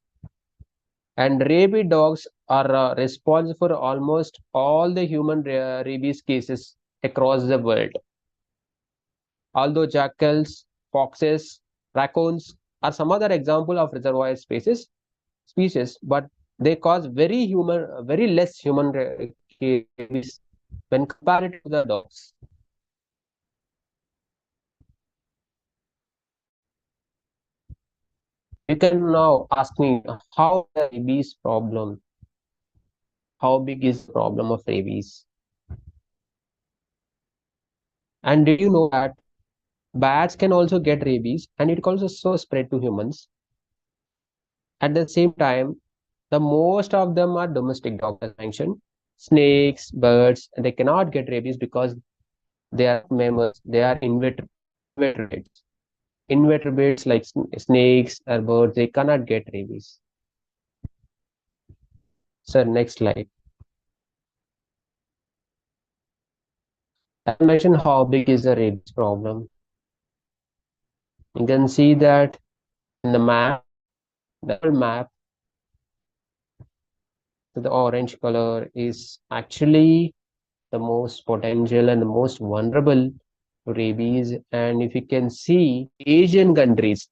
And rabid dogs are responsible for almost all the human rabies cases across the world. Although jackals, foxes, raccoons are some other example of reservoir species, but they cause very less human rabies when compared to the dogs. You can now ask me, how the rabies problem? How big is the problem of rabies? And did you know that bats can also get rabies and it can also spread to humans? At the same time, the most of them are domestic dogs, as mentioned. Snakes, birds, and they cannot get rabies because they are mammals. They are invertebrates. Invertebrates like snakes or birds, they cannot get rabies. So next slide. I mentioned how big is the rabies problem. You can see that in the map, the map, the orange color is actually the most potential and the most vulnerable to rabies. And if you can see Asian countries.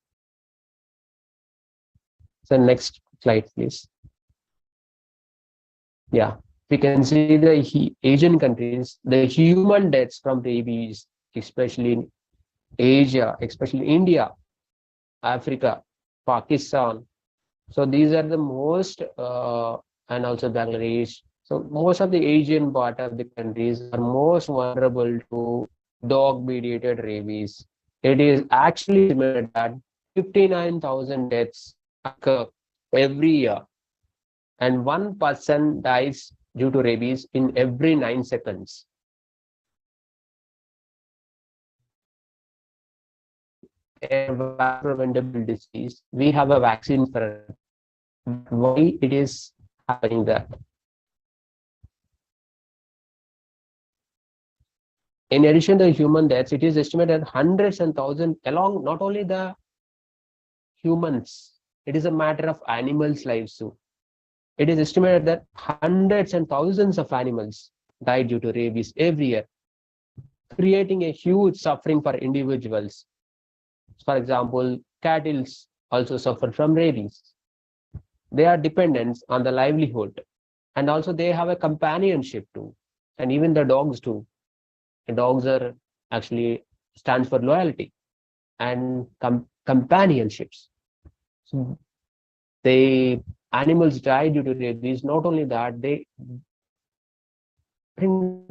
So next slide, please. Yeah, we can see the Asian countries, the human deaths from rabies, especially in Asia, especially India, Africa, Pakistan. So these are the most, and also Bangladesh. So most of the Asian part of the countries are most vulnerable to dog-mediated rabies. It is actually estimated that 59,000 deaths occur every year, and 1 person dies due to rabies in every 9 seconds. A preventable disease. We have a vaccine for it. Why it is happening that? In addition to human deaths, it is estimated hundreds and thousands along not only the humans, it is a matter of animals' lives too. It is estimated that hundreds and thousands of animals die due to rabies every year, creating a huge suffering for individuals. For example, cattle also suffer from rabies. They are dependent on the livelihood, and also they have a companionship too, and even the dogs too. The dogs are actually stands for loyalty and companionships. So the animals die due to rabies. Not only that, they bring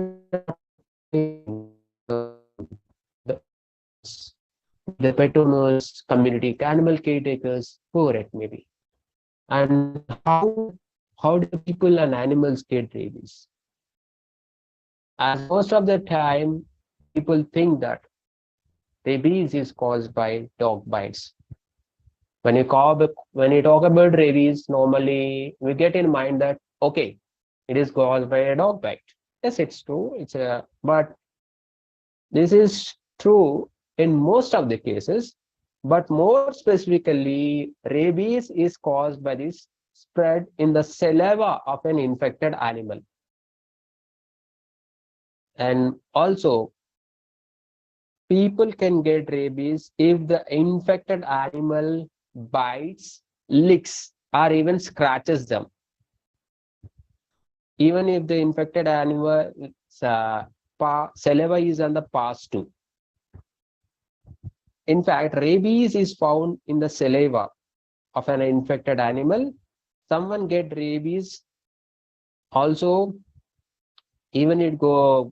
the pet owners, community animal caretakers, whoever it may be. And how do people and animals get rabies? As most of the time, people think that rabies is caused by dog bites. When you talk about rabies, normally we get in mind that okay, it is caused by a dog bite. Yes, it's true. But this is true in most of the cases. But more specifically, rabies is caused by this spread in the saliva of an infected animal. And also, people can get rabies if the infected animal bites, licks, or even scratches them. Even if the infected animal saliva is on the pass too. In fact, rabies is found in the saliva of an infected animal someone get rabies, also even it goes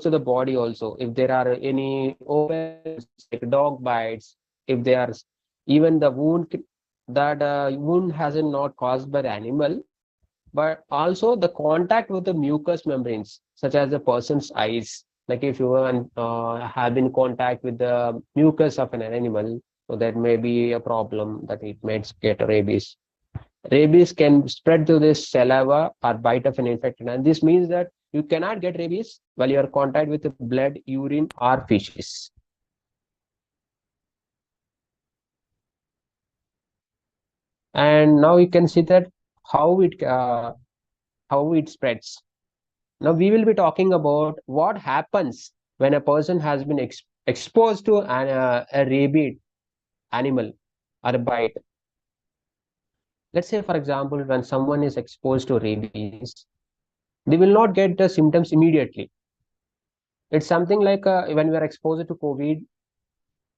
to the body also. If there are any open like dog bites, if they are even the wound, that wound hasn't not caused by the animal, but also the contact with the mucous membranes, such as the person's eyes. Like if you have been in contact with the mucus of an animal, so that may be a problem that it may get rabies. Rabies can spread through this saliva or bite of an infected, and this means that you cannot get rabies while you are in contact with the blood, urine, or feces. And now you can see that how it spreads. Now we will be talking about what happens when a person has been exposed to a rabid animal or a bite. Let's say, for example, when someone is exposed to rabies, they will not get the symptoms immediately. It's something like when we are exposed to COVID,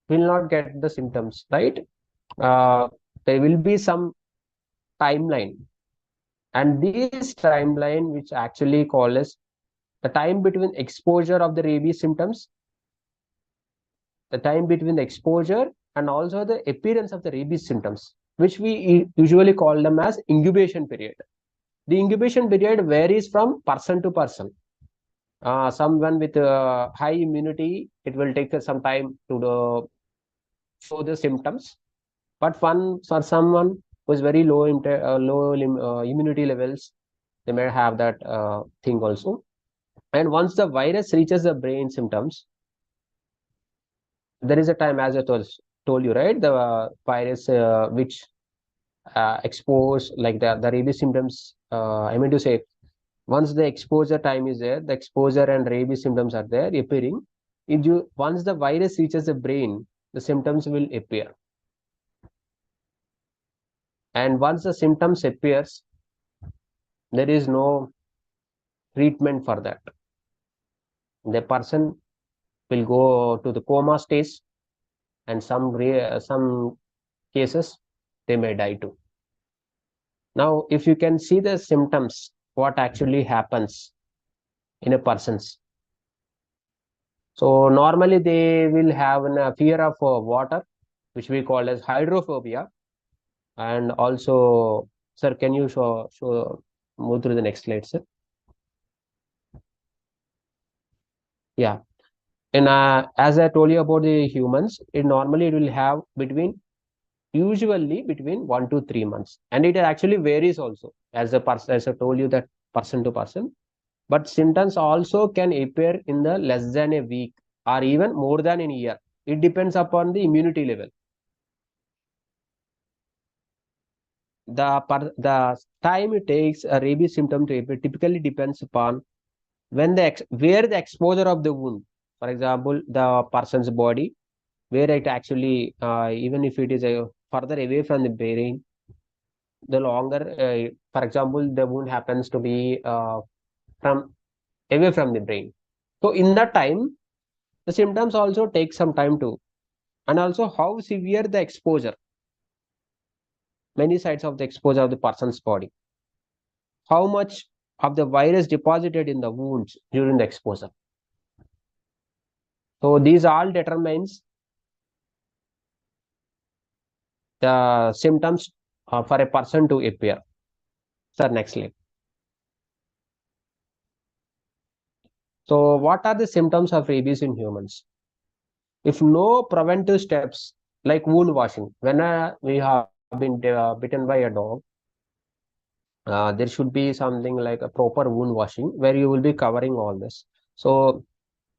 we will not get the symptoms, right? There will be some timeline, and this timeline, which actually call as the time between exposure of the rabies symptoms, the time between the exposure and also the appearance of the rabies symptoms, which we usually call them as incubation period. The incubation period varies from person to person. Someone with high immunity, it will take some time to show the symptoms. But for someone who is very low immunity levels, they may have that thing also. And once the virus reaches the brain symptoms, there is a time, as I told you, right? The virus which expose like the rabies symptoms. I mean to say, once the exposure time is there, the exposure and rabies symptoms are there appearing. Once the virus reaches the brain, the symptoms will appear. And once the symptoms appears, there is no treatment for that. The person will go to the coma stage, and some cases they may die too. Now, if you can see the symptoms, what actually happens in a person's. So normally they will have a fear of water, which we call as hydrophobia. And also, sir, can you move through the next slide, sir? Yeah. And as I told you about the humans, it normally will have usually between 1 to 3 months, and it actually varies also as I told you, that person to person. But symptoms also can appear in the less than a week or even more than a year. It depends upon the immunity level. The time it takes a rabies symptom to appear typically depends upon where the exposure of the wound, for example, the person's body, where it actually, even if it is further away from the brain, the longer, for example, the wound happens to be away from the brain. So in that time, the symptoms also take some time too. And also how severe the exposure, many sides of the exposure of the person's body, how much of the virus deposited in the wounds during the exposure. So these all determines the symptoms for a person to appear. Sir, next slide. So what are the symptoms of rabies in humans? If no preventive steps like wound washing, when we have been bitten by a dog, there should be something like a proper wound washing where you will be covering all this. So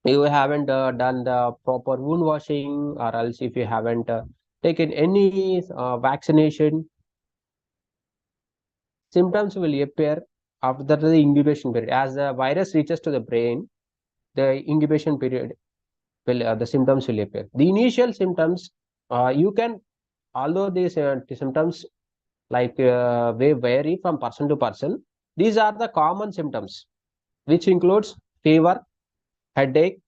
you haven't done the proper wound washing, or else if you haven't taken any vaccination, symptoms will appear after the incubation period. As the virus reaches to the brain, the incubation period will the symptoms will appear. The initial symptoms, you can, although these symptoms like they vary from person to person, these are the common symptoms, which includes fever, headache,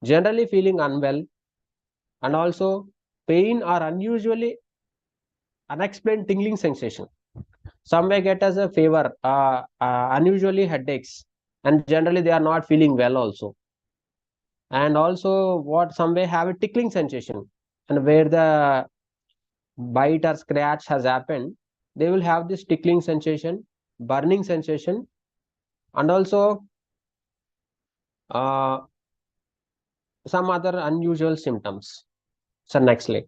generally feeling unwell, and also pain or unusually unexplained tingling sensation. Some may get as a fever, unusually headaches, and generally they are not feeling well also. And also what some may have a tickling sensation, and where the bite or scratch has happened, they will have this tickling sensation, burning sensation, and also some other unusual symptoms. So next slide.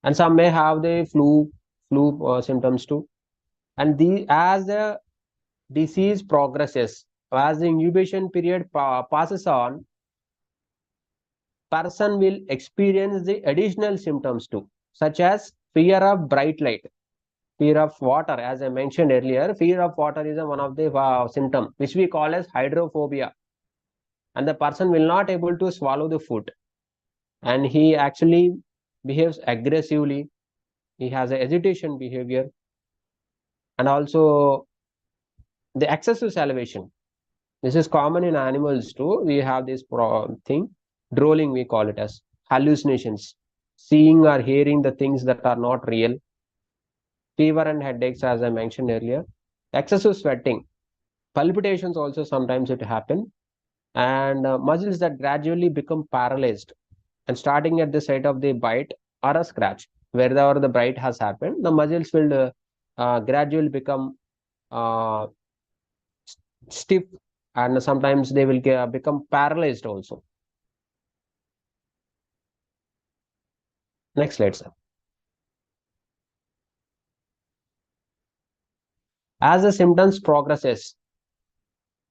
And some may have the flu symptoms too. And as the disease progresses, as the incubation period passes on, person will experience the additional symptoms too, such as fear of bright light, fear of water. As I mentioned earlier, fear of water is one of the symptom which we call as hydrophobia, and the person will not able to swallow the food, and he actually behaves aggressively. He has a hesitation behavior, and also the excessive salivation. This is common in animals too. We have this thing, drooling, we call it as hallucinations, seeing or hearing the things that are not real. Fever and headaches, as I mentioned earlier. Excessive sweating, palpitations also sometimes it happen, and muscles that gradually become paralyzed, and starting at the site of the bite or a scratch, wherever the bite has happened, the muscles will gradually become stiff, and sometimes they will become paralyzed also. Next slide, sir. As the symptoms progresses,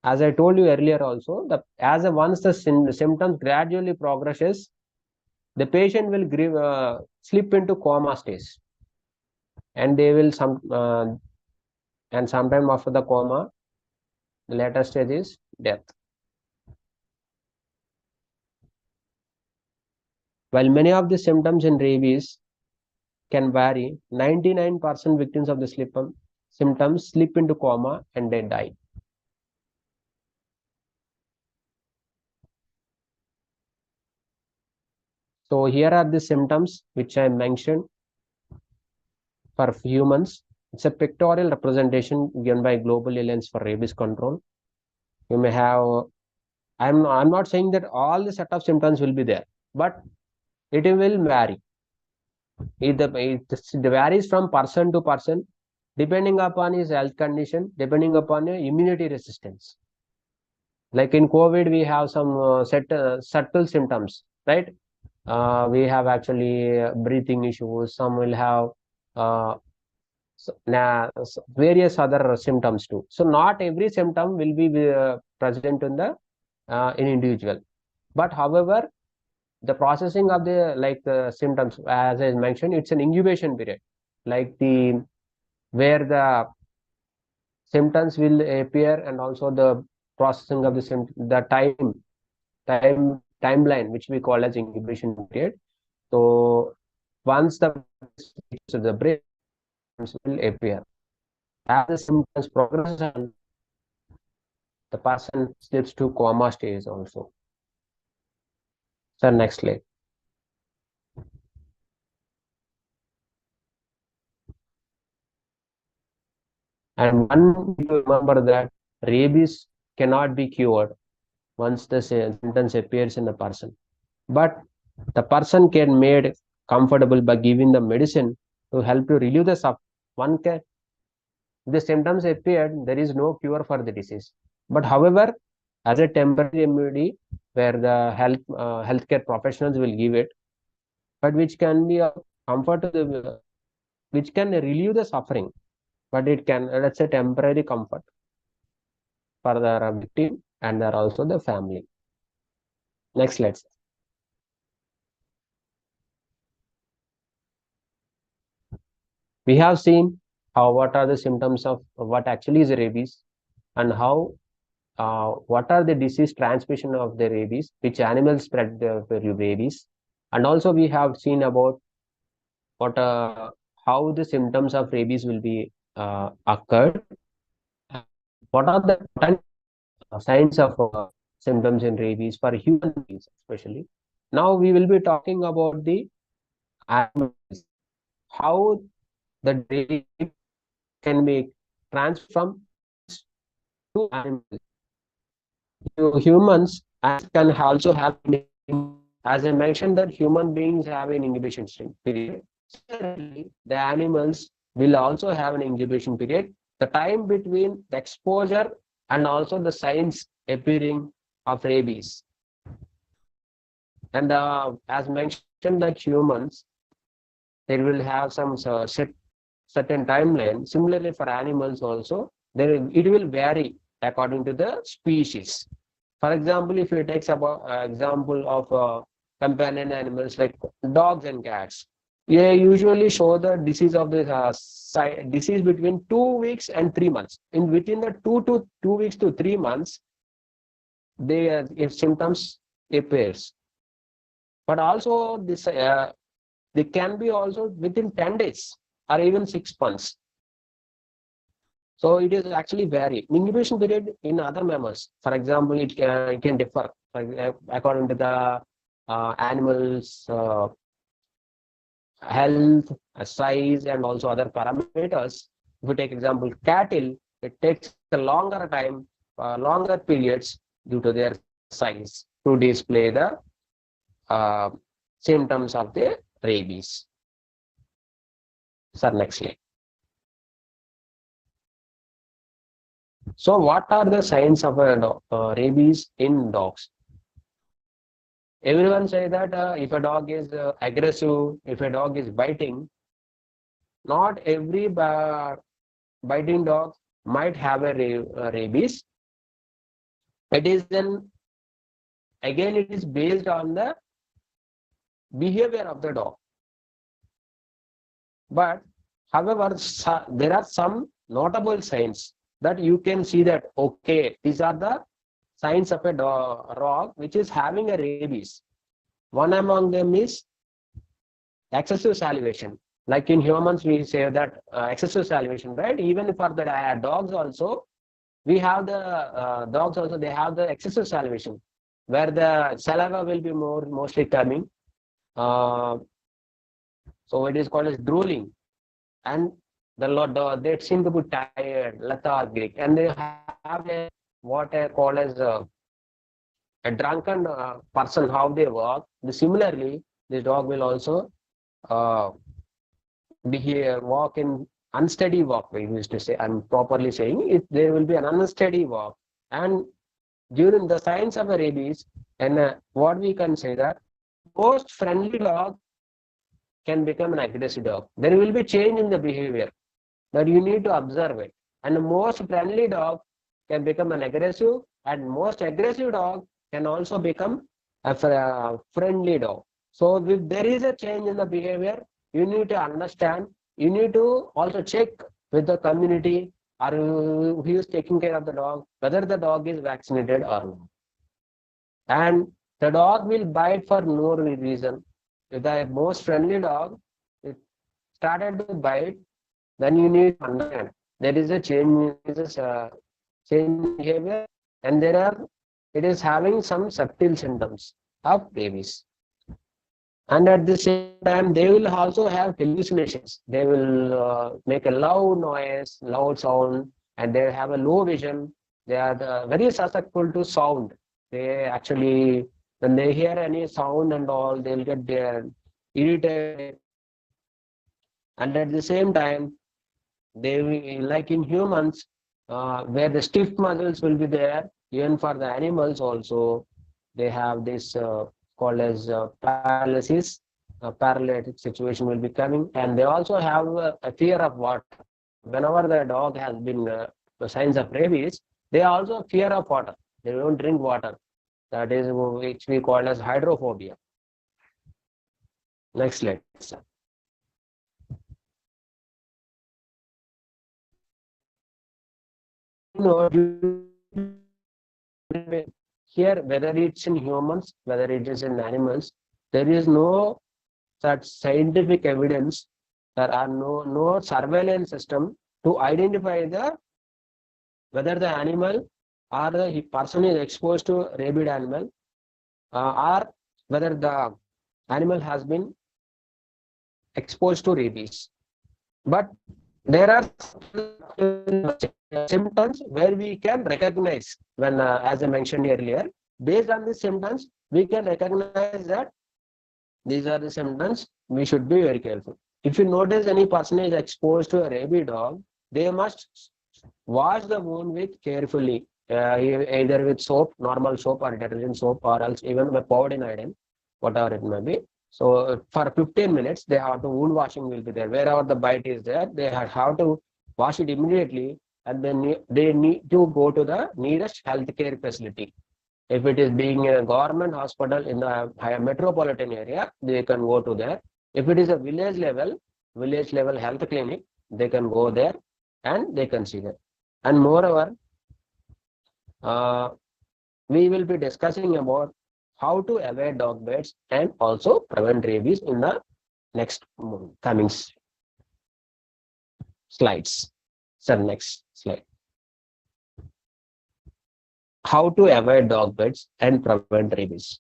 as I told you earlier also, once the symptoms gradually progresses, the patient will slip into coma stage, and they will and sometime after the coma, the later stage is death. While many of the symptoms in rabies can vary, 99% victims of the symptoms slip into coma and they die. So here are the symptoms which I mentioned for humans. It's a pictorial representation given by Global Alliance for Rabies Control. You may have, I'm not saying that all the set of symptoms will be there, but it will vary. It varies from person to person, depending upon his health condition, depending upon immunity resistance. Like in COVID, we have some subtle symptoms, right? We have actually breathing issues. Some will have various other symptoms too. So not every symptom will be present in the in individual. But however, the processing of the symptoms, as I mentioned, it's an incubation period, like where the symptoms will appear, and also the processing of the timeline, which we call as incubation period. So once the brain will appear, as the symptoms progress, the person slips to coma stage also. So next slide. And one to remember that rabies cannot be cured once the symptoms appears in the person, but the person can made comfortable by giving the medicine to help to relieve the suffering. The symptoms appeared, there is no cure for the disease, but however, as a temporary remedy where the healthcare professionals will give it, but which can be a comfort to the, which can relieve the suffering, but it can, let's say, temporary comfort for the victim and also the family. Next slide. We have seen what are the symptoms of what actually is rabies, and how what are the disease transmission of the rabies, which animals spread the rabies, and also we have seen about what how the symptoms of rabies will be occurred. What are the signs of symptoms in rabies for human beings especially. Now we will be talking about the animals, how the rabies can be transferred from to animals. Humans can also have, as I mentioned, that human beings have an incubation period. Similarly, the animals will also have an incubation period. The time between the exposure and also the signs appearing of rabies. And as mentioned, that humans, they will have some certain timeline. Similarly, for animals also, it will vary according to the species. For example, if you take example of companion animals like dogs and cats, they usually show the disease of the disease between 2 weeks and 3 months. Within the 2 weeks to 3 months, if symptoms appears. But also this they can be also within 10 days or even 6 months. So it is actually vary. Incubation period in other mammals, for example, it can differ according to the animal's health, size, and also other parameters. If we take example cattle, it takes a longer time, longer periods due to their size to display the symptoms of the rabies. Sir, next slide. So what are the signs of rabies in dogs? Everyone say that if a dog is aggressive, if a dog is biting, not every biting dog might have a rabies. It is again it is based on the behavior of the dog. But however, there are some notable signs that you can see that, okay, these are the signs of a dog which is having a rabies. One among them is excessive salivation. Like in humans, we say that excessive salivation, right? Even for the dogs also, we have the dogs also, they have the excessive salivation, where the saliva will be mostly coming. So it is called as drooling. And they seem to be tired, lethargic, and they have what I call as a drunken person, how they walk. Similarly, this dog will also walk in unsteady walk, we used to say. I'm properly saying there will be an unsteady walk. And during the signs of a rabies, and what we can say that most friendly dog can become an aggressive dog. There will be change in the behavior, that you need to observe it. And the most friendly dog can become an aggressive, and most aggressive dog can also become a friendly dog. So if there is a change in the behavior, you need to understand, you need to also check with the community or who is taking care of the dog, whether the dog is vaccinated or not. And the dog will bite for no reason. If the most friendly dog started to bite, then you need to understand there is a change in behavior, and it is having some subtle symptoms of rabies. And at the same time, they will also have hallucinations. They will make a loud noise, loud sound, and they have a low vision. They are very susceptible to sound. They actually, when they hear any sound and all, they'll get irritated. And at the same time, they will, like in humans, where the stiff muscles will be there, even for the animals also, they have this called as paralysis. A paralytic situation will be coming, and they also have a fear of water. Whenever the dog has been signs of rabies, they also fear of water. They don't drink water. That is which we call as hydrophobia. Next slide. Here, whether it's in humans, whether it is in animals, there is no such scientific evidence. There are no surveillance system to identify whether the animal or the person is exposed to rabid animal, or whether the animal has been exposed to rabies. But there are symptoms where we can recognize when, as I mentioned earlier, based on the symptoms, we can recognize that these are the symptoms. We should be very careful. If you notice any person is exposed to a rabid dog, they must wash the wound with carefully, either with soap, normal soap or detergent soap, or else even with powdered in iodine, whatever it may be. So for 15 minutes, they have to wound washing will be there. Wherever the bite is there, they have to wash it immediately, and then they need to go to the nearest healthcare facility. If it is being a government hospital in the metropolitan area, they can go to there. If it is a village level health clinic, they can go there and they can see that. And moreover, we will be discussing about how to avoid dog bites and also prevent rabies in the next coming slides. So next slide. How to avoid dog bites and prevent rabies.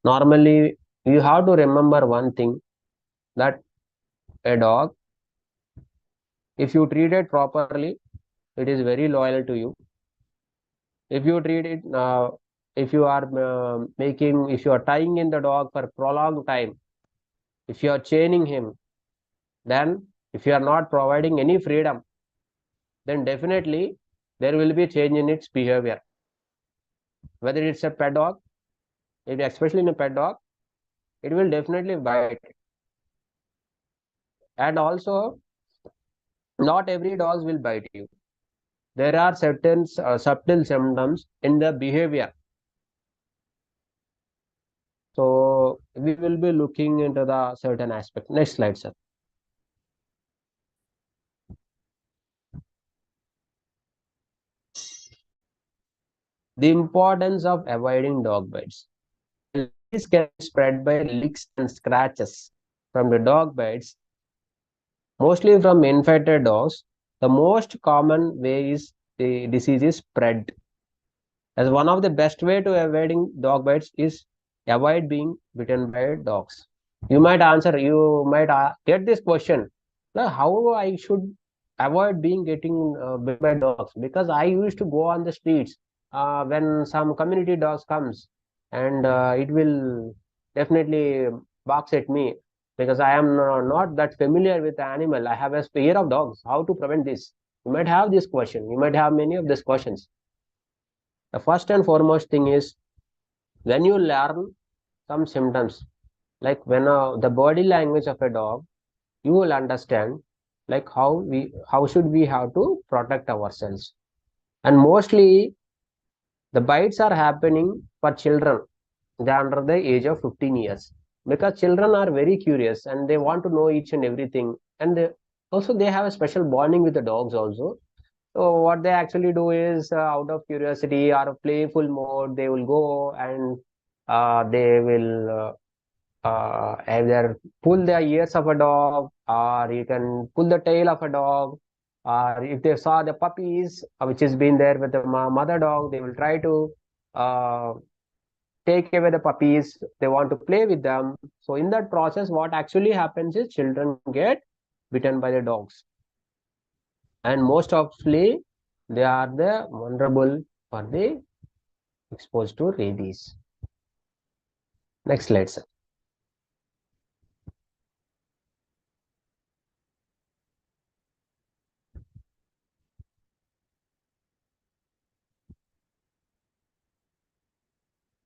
Normally, you have to remember one thing, that a dog, if you treat it properly, it is very loyal to you. If you treat it, if you are tying in the dog for prolonged time, if you are chaining him, then if you are not providing any freedom, then definitely there will be change in its behavior. Whether it's a pet dog, especially in a pet dog, it will definitely bite. And also, not every dog will bite you. There are certain subtle symptoms in the behavior. So we will be looking into the certain aspect. Next slide, sir. The importance of avoiding dog bites. This can spread by licks and scratches from the dog bites, mostly from infected dogs. The most common way is the disease is spread. As one of the best way to avoiding dog bites is avoid being bitten by dogs. You might get this question, how I should avoid getting bitten by dogs, because I used to go on the streets when some community dogs comes, and it will definitely barks at me, because I am not that familiar with the animal. I have a fear of dogs. How to prevent this? You might have this question. You might have many of these questions. The first and foremost thing is, when you learn some symptoms, like when the body language of a dog, you will understand like how should we have to protect ourselves. And mostly the bites are happening for children under the age of 15 years, because children are very curious and they want to know each and everything, and they have a special bonding with the dogs also. So what they actually do is, out of curiosity or playful mode, they will go and they will either pull the ears of a dog, or you can pull the tail of a dog, or if they saw the puppies which has been there with the mother dog, they will try to take away the puppies. They want to play with them. So in that process, what actually happens is children get bitten by the dogs, and most often they are the vulnerable for the exposed to rabies. Next slide, sir.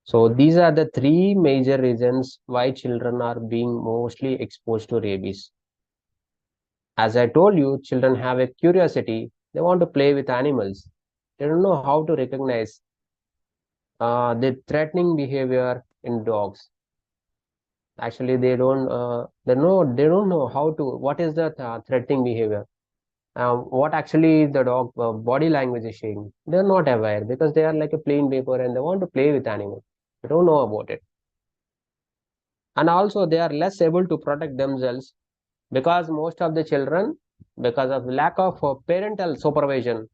So these are the three major reasons why children are being mostly exposed to rabies. As I told you, children have a curiosity. They want to play with animals. They don't know how to recognize the threatening behavior in dogs. Actually, they don't know how to, what is the threatening behavior. What actually the dog body language is showing. They're not aware, because they are like a plain paper and they want to play with animals. They don't know about it. And also they are less able to protect themselves, because most of the children, because of lack of parental supervision,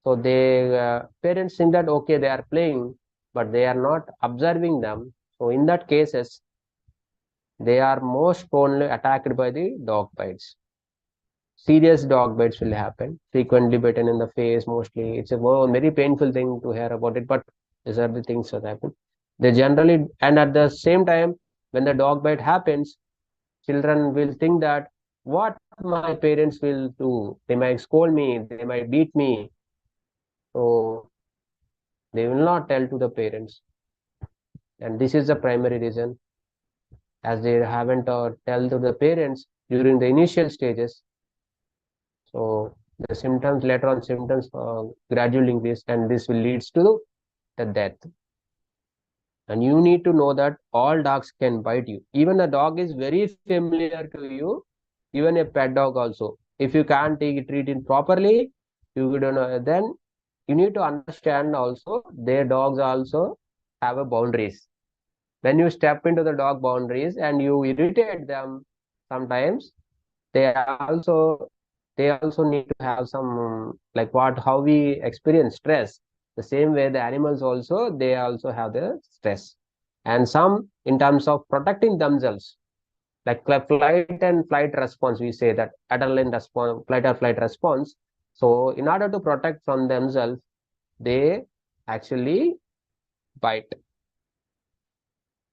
so they parents think that okay, they are playing, but they are not observing them. So in that cases, they are most commonly attacked by the dog bites. Serious dog bites will happen, frequently bitten in the face mostly. It's a very painful thing to hear about it, but these are the things that happen. They generally, and at the same time, when the dog bite happens, children will think that what my parents will do. They might scold me, they might beat me. So they will not tell to the parents. And this is the primary reason, as they haven't tell to the parents during the initial stages. So the symptoms, later on symptoms gradually increase, and this will leads to the death. And you need to know that all dogs can bite you. Even the dog is very familiar to you, even a pet dog also. If you can't treat it properly, you don't know, then you need to understand also their dogs also have a boundaries. When you step into the dog boundaries and you irritate them, sometimes they also need to have some, like how we experience stress. The same way the animals also, they also have the stress. And some in terms of protecting themselves, like flight and flight response, we say that adrenaline response, flight or flight response. So in order to protect from themselves, they actually bite.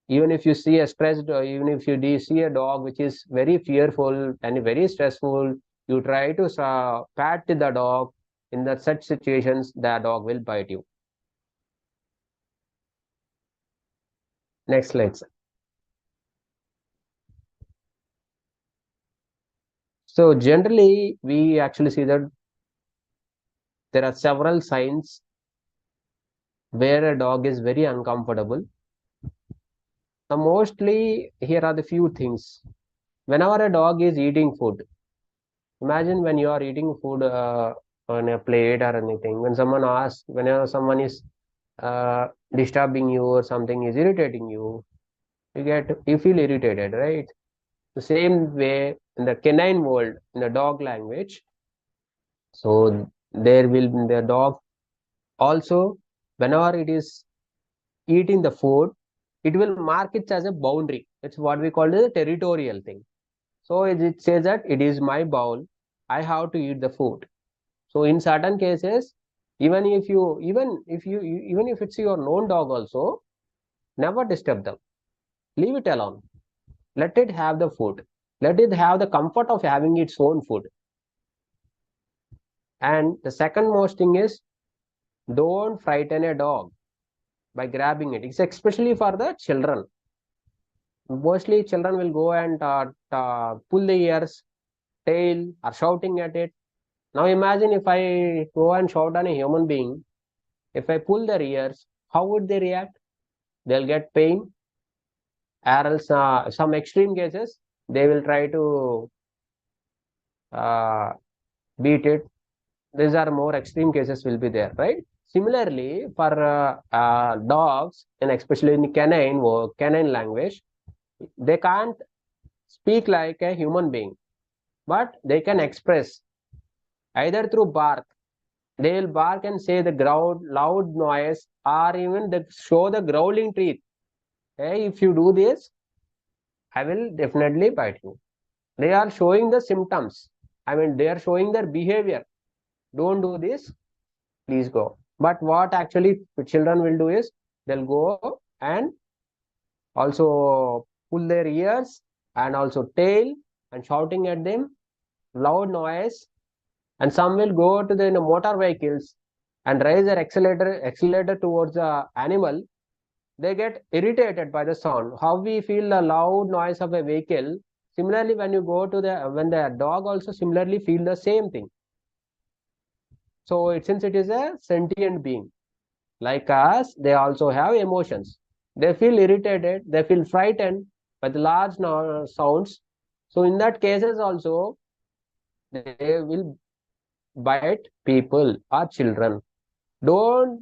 Even if you see a stressed, or even if you see a dog which is very fearful and very stressful, you try to pat the dog. In such situations, the dog will bite you. Next slide. So generally, we actually see that there are several signs where a dog is very uncomfortable. So mostly here are the few things. Whenever a dog is eating food, imagine when you are eating food on a plate or anything, when someone asks, whenever someone is disturbing you or something is irritating you, you feel irritated, right? The same way in the canine world, in the dog language, so there will be the dog also, whenever it is eating the food, it will mark it as a boundary. It's what we call the territorial thing. So it says that it is my bowl, I have to eat the food. So in certain cases, even if it's your known dog also, never disturb them. Leave it alone. Let it have the food. Let it have the comfort of having its own food. And the second most thing is, don't frighten a dog by grabbing it. It's especially for the children. Mostly children will go and pull the ears, tail, or shouting at it. Now imagine if I go and shout on a human being, if I pull their ears, how would they react? They'll get pain, or else some extreme cases, they will try to beat it. These are more extreme cases will be there, right? Similarly, for dogs, and especially in canine language, they can't speak like a human being, but they can express either through bark. They will bark and say the loud noise, or even they show the growling teeth. Hey, if you do this, I will definitely bite you. They are showing the symptoms. I mean, they are showing their behavior. Don't do this, please go. But what actually children will do is, they'll go and also pull their ears and also tail and shouting at them, loud noise. And some will go to the motor vehicles and raise their accelerator towards the animal. They get irritated by the sound. How we feel the loud noise of a vehicle. Similarly, when you go to when the dog also similarly feel the same thing. So since it is a sentient being, like us, they also have emotions. They feel irritated, they feel frightened by the large sounds. So in that cases also, they will bite people or children. Don't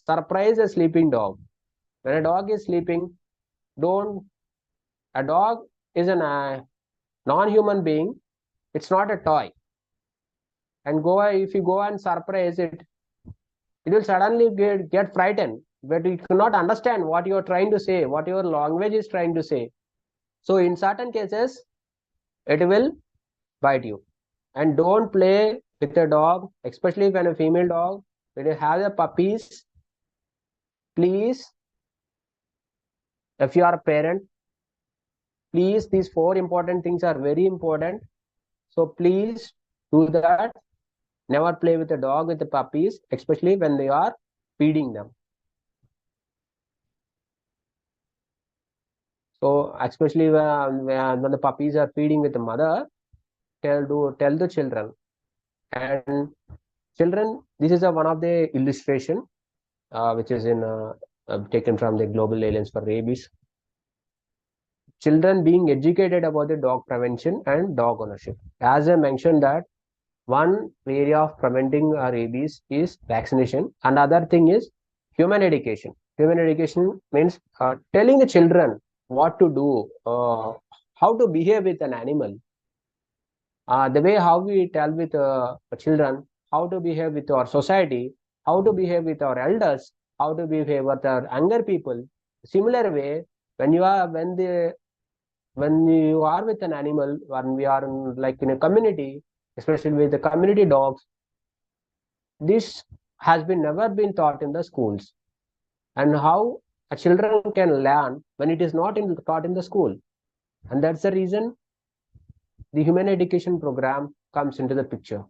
surprise a sleeping dog. When a dog is sleeping, a dog is a non-human being. It's not a toy. And if you go and surprise it, it will suddenly get frightened, but you cannot understand what you are trying to say, what your language is trying to say. So in certain cases, it will bite you. And don't play with a dog, especially when a female dog, when you have the puppies, please, if you are a parent, please, these 4 important things are very important. So please do that. Never play with a dog, with the puppies, especially when they are feeding them. So especially when the puppies are feeding with the mother, tell the children. And children, this is one of the illustration which is taken from the Global Alliance for Rabies. Children being educated about the dog prevention and dog ownership. As I mentioned that one area of preventing rabies is vaccination. Another thing is human education. Human education means telling the children what to do, how to behave with an animal. The way how we tell with children, how to behave with our society, how to behave with our elders, how to behave with our younger people. Similar way, when you are with an animal, when we are in a community, especially with the community dogs, this has never been taught in the schools. And how a children can learn when it is not taught in the school. And that's the reason the human education program comes into the picture.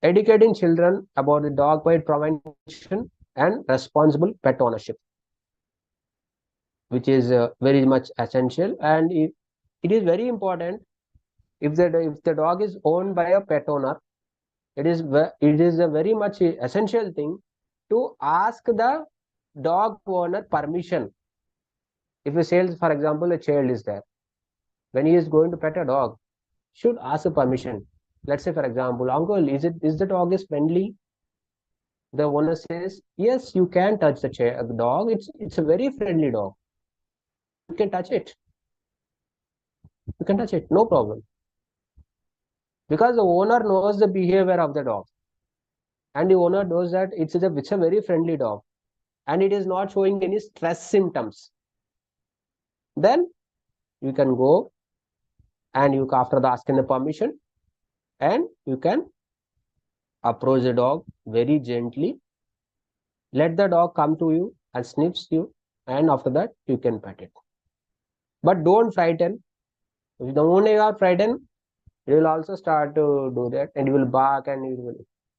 Educating children about the dog bite prevention and responsible pet ownership, which is very much essential, and it is very important. If the dog is owned by a pet owner, it is a very much essential thing to ask the dog owner permission. If you say, for example, a child is there, when he is going to pet a dog, should ask a permission. Let's say, for example, uncle, is the dog is friendly? The owner says, yes, you can touch the dog. It's a very friendly dog. You can touch it. You can touch it, no problem. Because the owner knows the behavior of the dog. And the owner knows that it's a very friendly dog. And it is not showing any stress symptoms. Then you can go and after asking the permission, and you can approach the dog very gently. Let the dog come to you and sniffs you, and after that you can pet it. But don't frighten. If the moment you are frightened, it will also start to do that, and it will bark, and it will.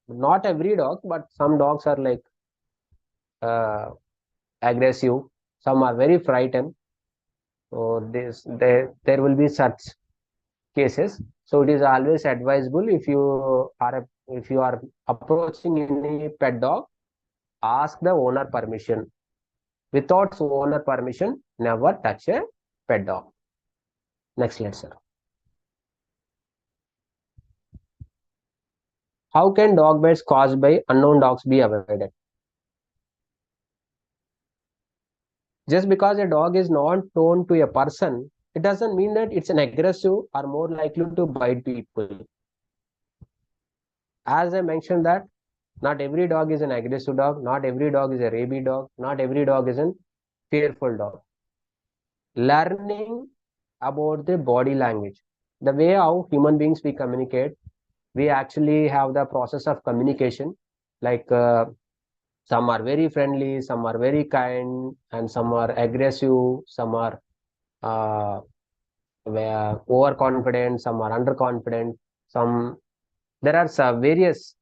Not every dog, but some dogs are like aggressive. Some are very frightened. So there will be such cases. So it is always advisable, if you are approaching any pet dog, ask the owner permission. Without owner permission, never touch a pet dog. Next slide, sir. How can dog bites caused by unknown dogs be avoided? Just because a dog is not known to a person, it doesn't mean that it's an aggressive or more likely to bite people. As I mentioned that not every dog is an aggressive dog, not every dog is a rabid dog, not every dog is a fearful dog. Learning about the body language, the way how human beings we communicate, we actually have the process of communication, like some are very friendly, some are very kind, and some are aggressive, some are overconfident, some are underconfident, there are some various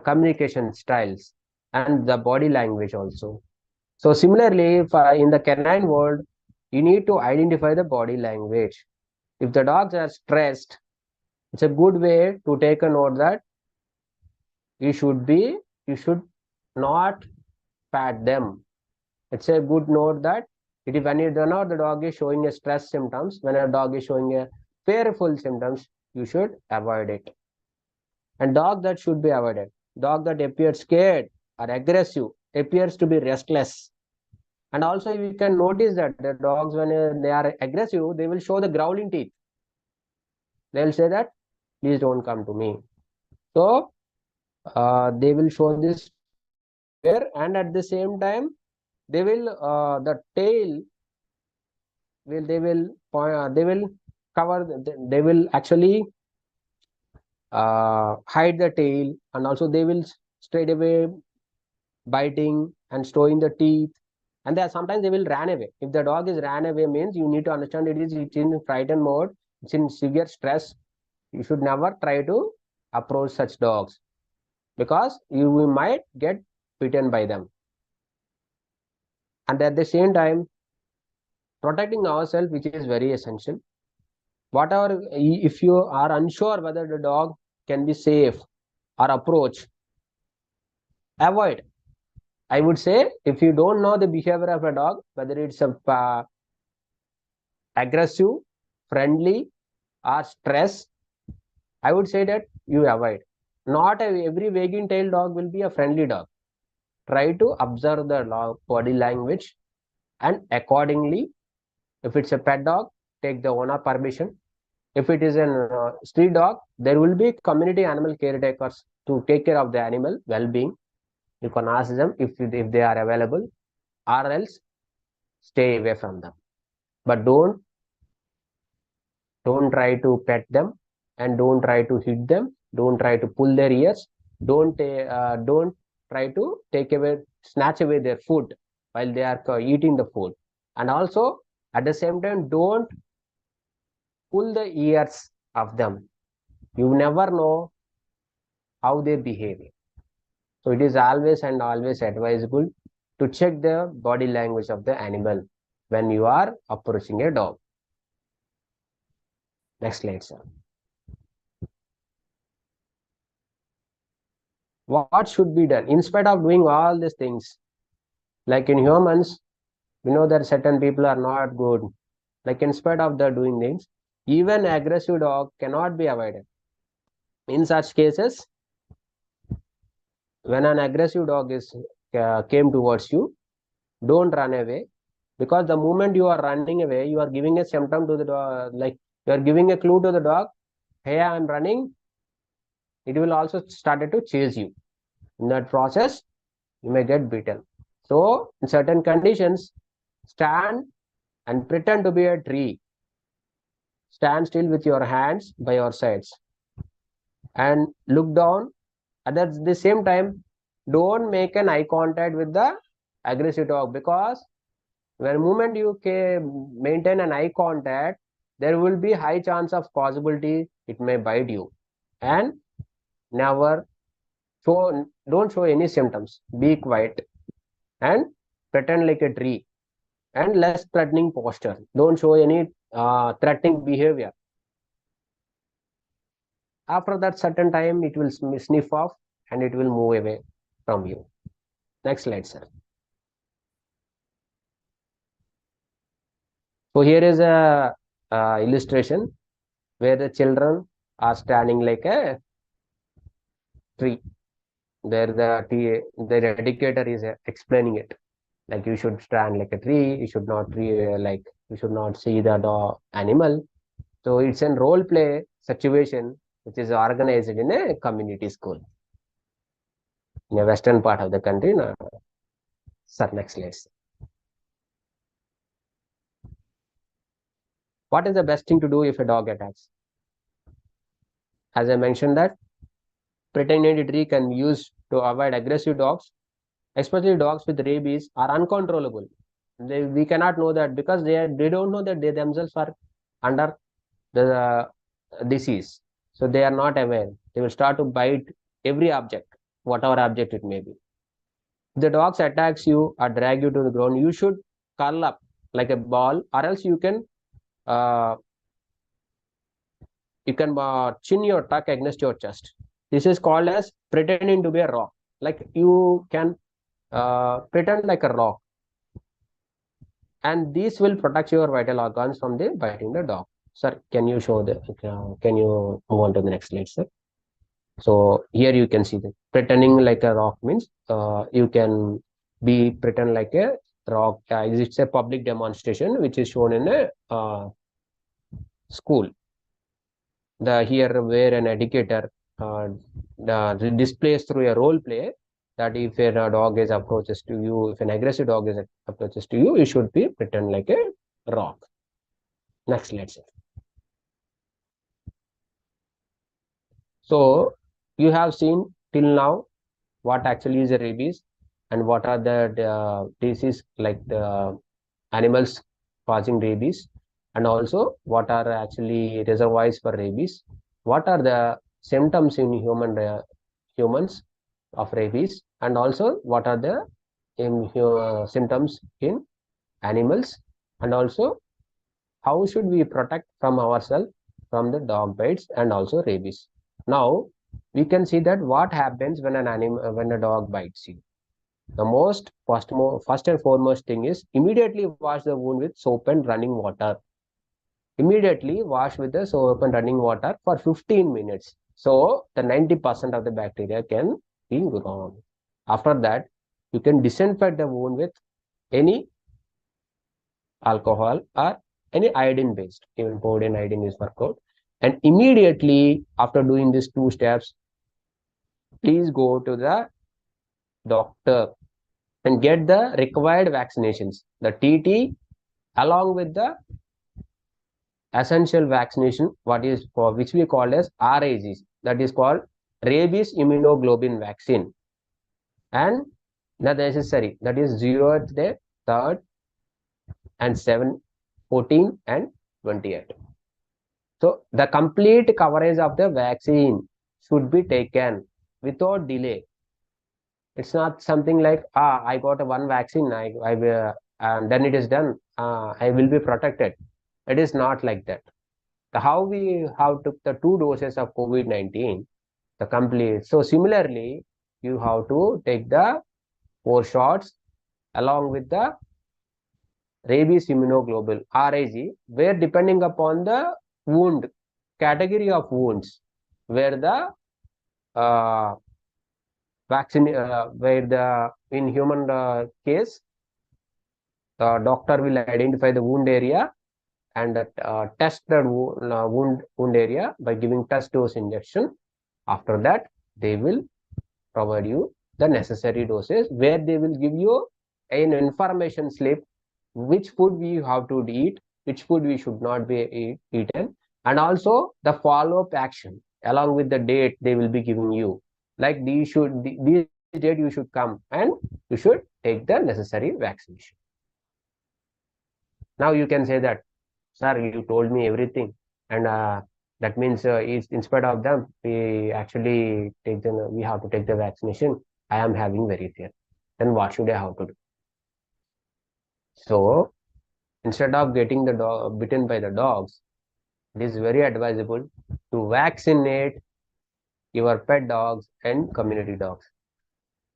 communication styles, and the body language also. So similarly, in the canine world, you need to identify the body language. If the dogs are stressed, it's a good way to take a note that you should not pat them. It's a good note that when the dog is showing a stress symptoms, when a dog is showing a fearful symptoms, you should avoid it. And dog that should be avoided, dog that appears scared or aggressive, appears to be restless. And also you can notice that the dogs, when they are aggressive, they will show the growling teeth. They will say that, please don't come to me. So they will show this fear, and at the same time, they will the tail they will cover, they will actually hide the tail, and also they will straight away biting and showing the teeth, and sometimes they will run away. If the dog is ran away, means you need to understand it's in frightened mode, it's in severe stress. You should never try to approach such dogs, because you might get bitten by them. And at the same time, protecting ourselves, which is very essential. Whatever, if you are unsure whether the dog can be safe or approach, avoid. I would say, if you don't know the behavior of a dog, whether it's a aggressive, friendly, or stress, I would say that you avoid. Not every wagging tail dog will be a friendly dog. Try to observe the body language, and accordingly, if it's a pet dog, take the owner permission. If it is a street dog, there will be community animal caretakers to take care of the animal well-being. You can ask them if they are available, or else stay away from them. But don't try to pet them, and don't try to hit them. Don't try to pull their ears. Don't try to snatch away their food while they are eating the food. And also, at the same time, don't pull the ears of them. You never know how they behave. So it is always advisable to check the body language of the animal when you are approaching a dog. Next slide, sir. What should be done? In spite of doing all these things, like in humans, we know that certain people are not good. Like in spite of the doing things, even aggressive dog cannot be avoided. In such cases, when an aggressive dog came towards you, don't run away, because the moment you are running away, you are giving a symptom to the dog, like you are giving a clue to the dog, hey, I am running. It will also start to chase you. In that process, you may get bitten. So, in certain conditions, stand and pretend to be a tree. Stand still with your hands by your sides and look down. At the same time, don't make an eye contact with the aggressive dog, because when moment you maintain an eye contact, there will be high chance of possibility it may bite you. And never don't show any symptoms. Be quiet and pretend like a tree, and less threatening posture. Don't show any threatening behavior. After that certain time, it will sniff off and it will move away from you. Next slide, sir. So here is a illustration where the children are standing like a tree. There the educator is explaining it, like you should stand like a tree. You should not you should not see the dog animal. So it's a role play situation which is organized in a community school in a western part of the country. Sir, next slide. What is the best thing to do if a dog attacks? As I mentioned that pretending a tree can be used to avoid aggressive dogs, especially dogs with rabies are uncontrollable. We cannot know that, because they don't know that they themselves are under the disease. So they are not aware. They will start to bite every object, whatever object it may be. If the dogs attacks you or drag you to the ground, you should curl up like a ball, or else you can chin your tuck against your chest. This is called as pretending to be a rock. Like you can pretend like a rock, and this will protect your vital organs from the biting the dog. Sir, can you show can you move on to the next slide, sir? So here you can see that pretending like a rock means you can pretend like a rock. It's a public demonstration which is shown in a school. Here where an educator displays through a role play that if a dog is approaches to you, if an aggressive dog is approaches to you, you should pretend like a rock. Next, let's see. So you have seen till now what actually is a rabies and what are the diseases like the animals causing rabies, and also what are actually reservoirs for rabies, what are the symptoms in humans of rabies, and also what are the symptoms in animals, and also how should we protect from ourselves from the dog bites and also rabies. Now we can see that what happens when when a dog bites you. The first and foremost thing is immediately wash the wound with soap and running water. Immediately wash with the soap and running water for 15 minutes. So the 90% of the bacteria can be gone. After that, you can disinfect the wound with any alcohol or any iodine based, even codeine iodine is worked out. And immediately after doing these 2 steps, please go to the doctor and get the required vaccinations, the TT along with the essential vaccination, which we call as RAGs, that is called rabies immunoglobulin vaccine, and the necessary, that is 0th day, 3rd and 7, 14 and 28. So the complete coverage of the vaccine should be taken without delay. It's not something like, I got one vaccine, and then it is done, I will be protected. It is not like that. How we have took the 2 doses of COVID-19, the complete. So similarly, you have to take the 4 shots along with the rabies immunoglobulin, RAG, where depending upon the wound, category of wounds, where the vaccine, in human case, the doctor will identify the wound area and test the wound area by giving test dose injection. After that, they will provide you the necessary doses, where they will give you an information slip, which food we have to eat, which food we should not be eaten, and also the follow-up action along with the date they will be giving you. Like this date you should come and you should take the necessary vaccination. Now you can say that, sir, you told me everything, and that means in spite of them, we actually we have to take the vaccination. I am having very fear. Then what should I have to do? So instead of getting the dog bitten by the dogs, it is very advisable to vaccinate your pet dogs and community dogs.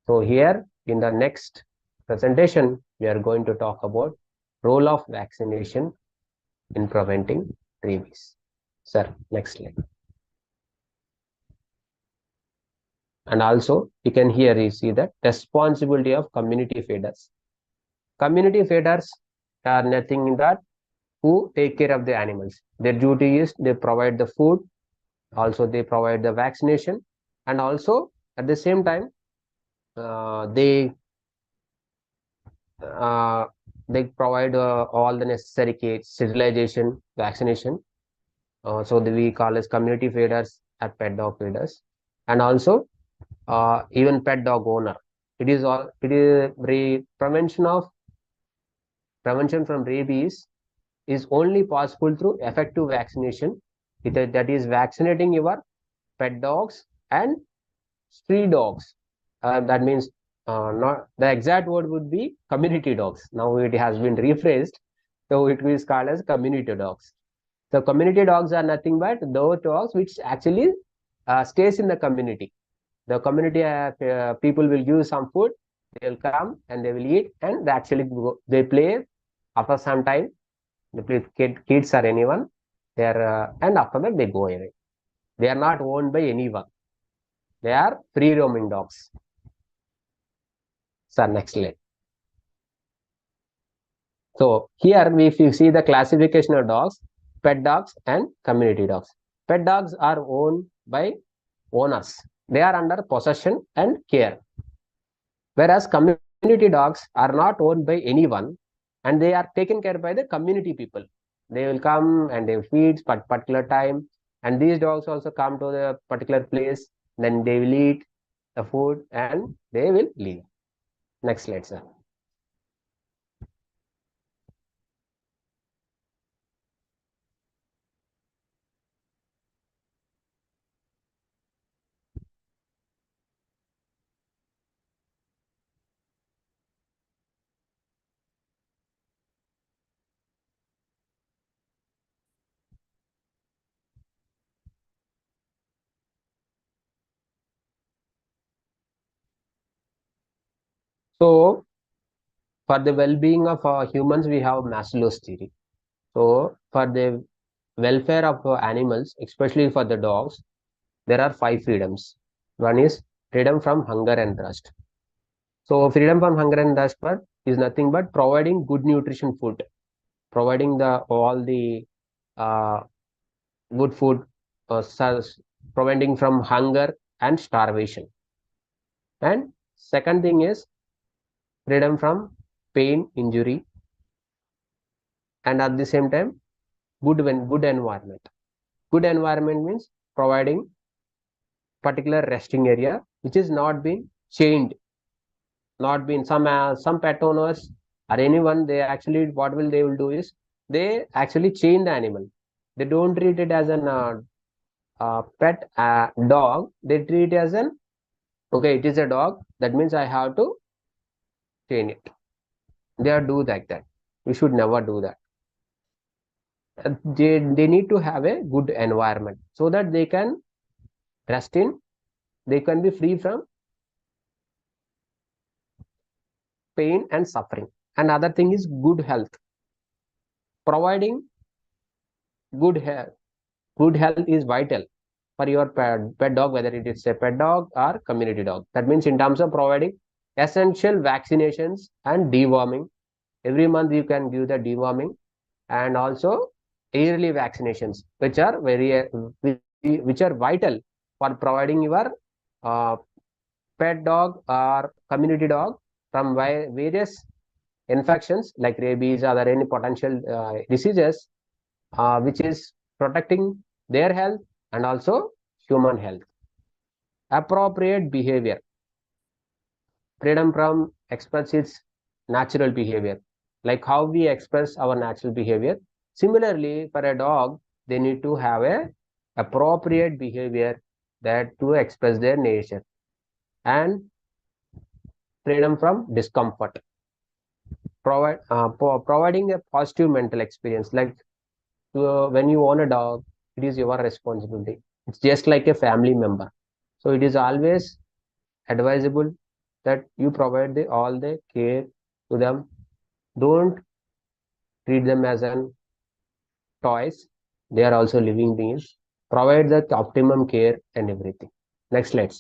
So here in the next presentation, we are going to talk about role of vaccination in preventing rabies. Sir, next slide. And also you can here you see that responsibility of community feeders. Community feeders are nothing that who take care of the animals. Their duty is they provide the food, also they provide the vaccination, and also at the same time they provide all the necessary kits, sterilization, vaccination. So we call as community feeders or pet dog feeders, and also even pet dog owner. It is prevention from rabies is only possible through effective vaccination. That is vaccinating your pet dogs and street dogs. That means not the exact word would be community dogs. Now it has been rephrased, so it is called as community dogs. So community dogs are nothing but those dogs which actually stays in the community. The community people will give some food, they will come and they will eat, and they actually they play. After some time, they play kids or anyone. They are and after that they go away. They are not owned by anyone. They are free roaming dogs. So next slide. So here if you see the classification of dogs, pet dogs and community dogs. Pet dogs are owned by owners. They are under possession and care. Whereas community dogs are not owned by anyone and they are taken care by the community people. They will come and they feed at particular time, and these dogs also come to the particular place. Then they will eat the food and they will leave. Next slide, sir. So, for the well-being of humans, we have Maslow's theory. So, for the welfare of animals, especially for the dogs, there are 5 freedoms. One is freedom from hunger and thirst. So, freedom from hunger and thirst is nothing but providing good nutrition food, providing all the good food, preventing from hunger and starvation. And second thing is freedom from pain, injury, and at the same time, good environment. Good environment means providing particular resting area which is not been chained, not been some pet owners or anyone, they actually they will do is they actually chain the animal. They don't treat it as an pet dog. They treat it as an okay, it is a dog, that means I have to chain it. They do like that. We should never do that. They need to have a good environment so that they can rest in, they can be free from pain and suffering. Another thing is good health. Providing good health. Good health is vital for your pet dog, whether it is a pet dog or community dog. That means in terms of providing essential vaccinations and deworming. Every month you can give the deworming, and also yearly vaccinations, which are vital for providing your pet dog or community dog from various infections like rabies or any potential diseases, which is protecting their health and also human health. Appropriate behavior. Freedom from express its natural behavior, like how we express our natural behavior. Similarly, for a dog, they need to have a appropriate behavior that to express their nature. And freedom from discomfort. Providing a positive mental experience, like when you own a dog, it is your responsibility. It's just like a family member. So it is always advisable that you provide all the care to them. Don't treat them as an toys. They are also living beings. Provide the optimum care and everything. Next slide.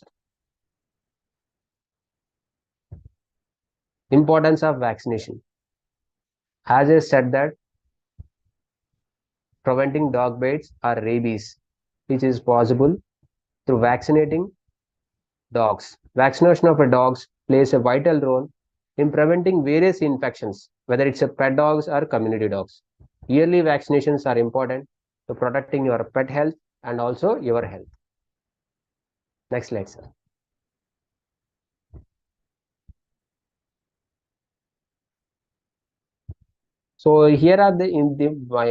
Importance of vaccination. As I said that preventing dog bites or rabies, which is possible through vaccinating dogs. Vaccination of dogs plays a vital role in preventing various infections, whether it's a pet dogs or community dogs. Yearly vaccinations are important to protecting your pet health and also your health. Next slide, sir. So here are the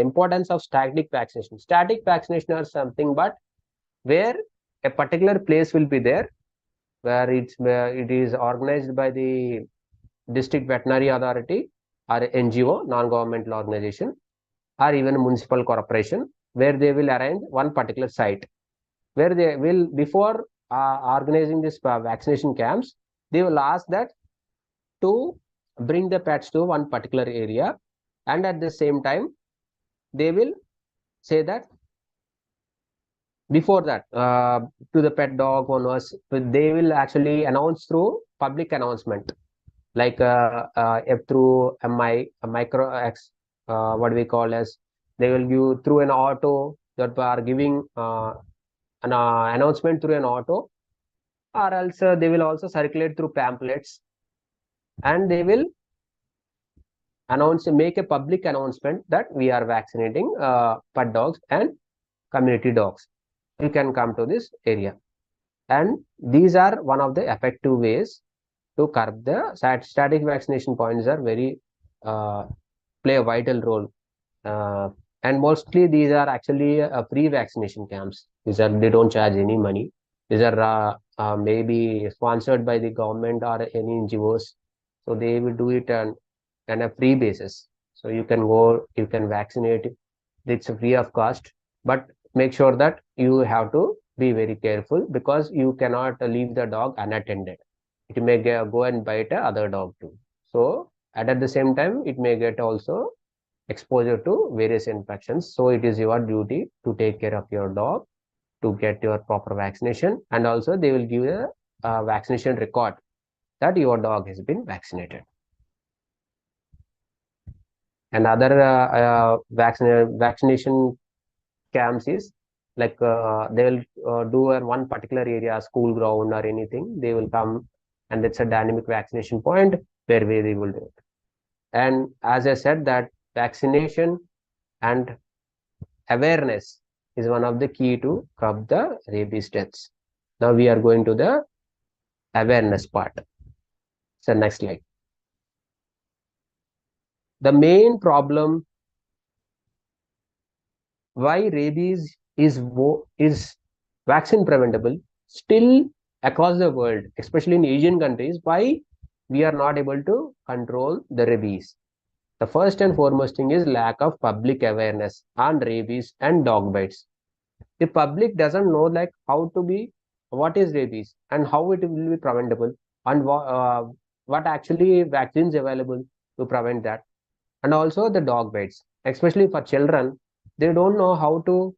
importance of static vaccination. Static vaccination are something but where a particular place will be there, where it is organized by the district veterinary authority or NGO, non-governmental organization, or even a municipal corporation, where they will arrange one particular site, where they will, before organizing this vaccination camps, they will ask that to bring the pets to one particular area, and at the same time they will say that before that to the pet dog owners, they will actually announce through public announcement, like through a micro X, what we call as, they will give through an auto, that are giving an announcement through an auto, or else they will also circulate through pamphlets, and they will make a public announcement that we are vaccinating pet dogs and community dogs. You can come to this area. And these are one of the effective ways to curb the static vaccination points are very play a vital role. And mostly these are actually pre-vaccination camps. They don't charge any money. These are maybe sponsored by the government or any NGOs. So they will do it on a free basis. So you can go, you can vaccinate. It's free of cost, but make sure that you have to be very careful because you cannot leave the dog unattended. It may go and bite other dog too. So at the same time, it may get also exposure to various infections. So it is your duty to take care of your dog, to get your proper vaccination, and also they will give a vaccination record that your dog has been vaccinated. Another vaccination camps is like they will do in one particular area, school ground or anything. They will come, and it's a dynamic vaccination point where they will do it. And as I said, that vaccination and awareness is one of the key to curb the rabies deaths. Now we are going to the awareness part. So next slide. The main problem why rabies is vaccine preventable still across the world, especially in Asian countries, why we are not able to control the rabies. The first and foremost thing is lack of public awareness on rabies and dog bites. The public doesn't know like how to be, what is rabies and how it will be preventable, and what actually vaccines available to prevent that. And also the dog bites, especially for children, they don't know how to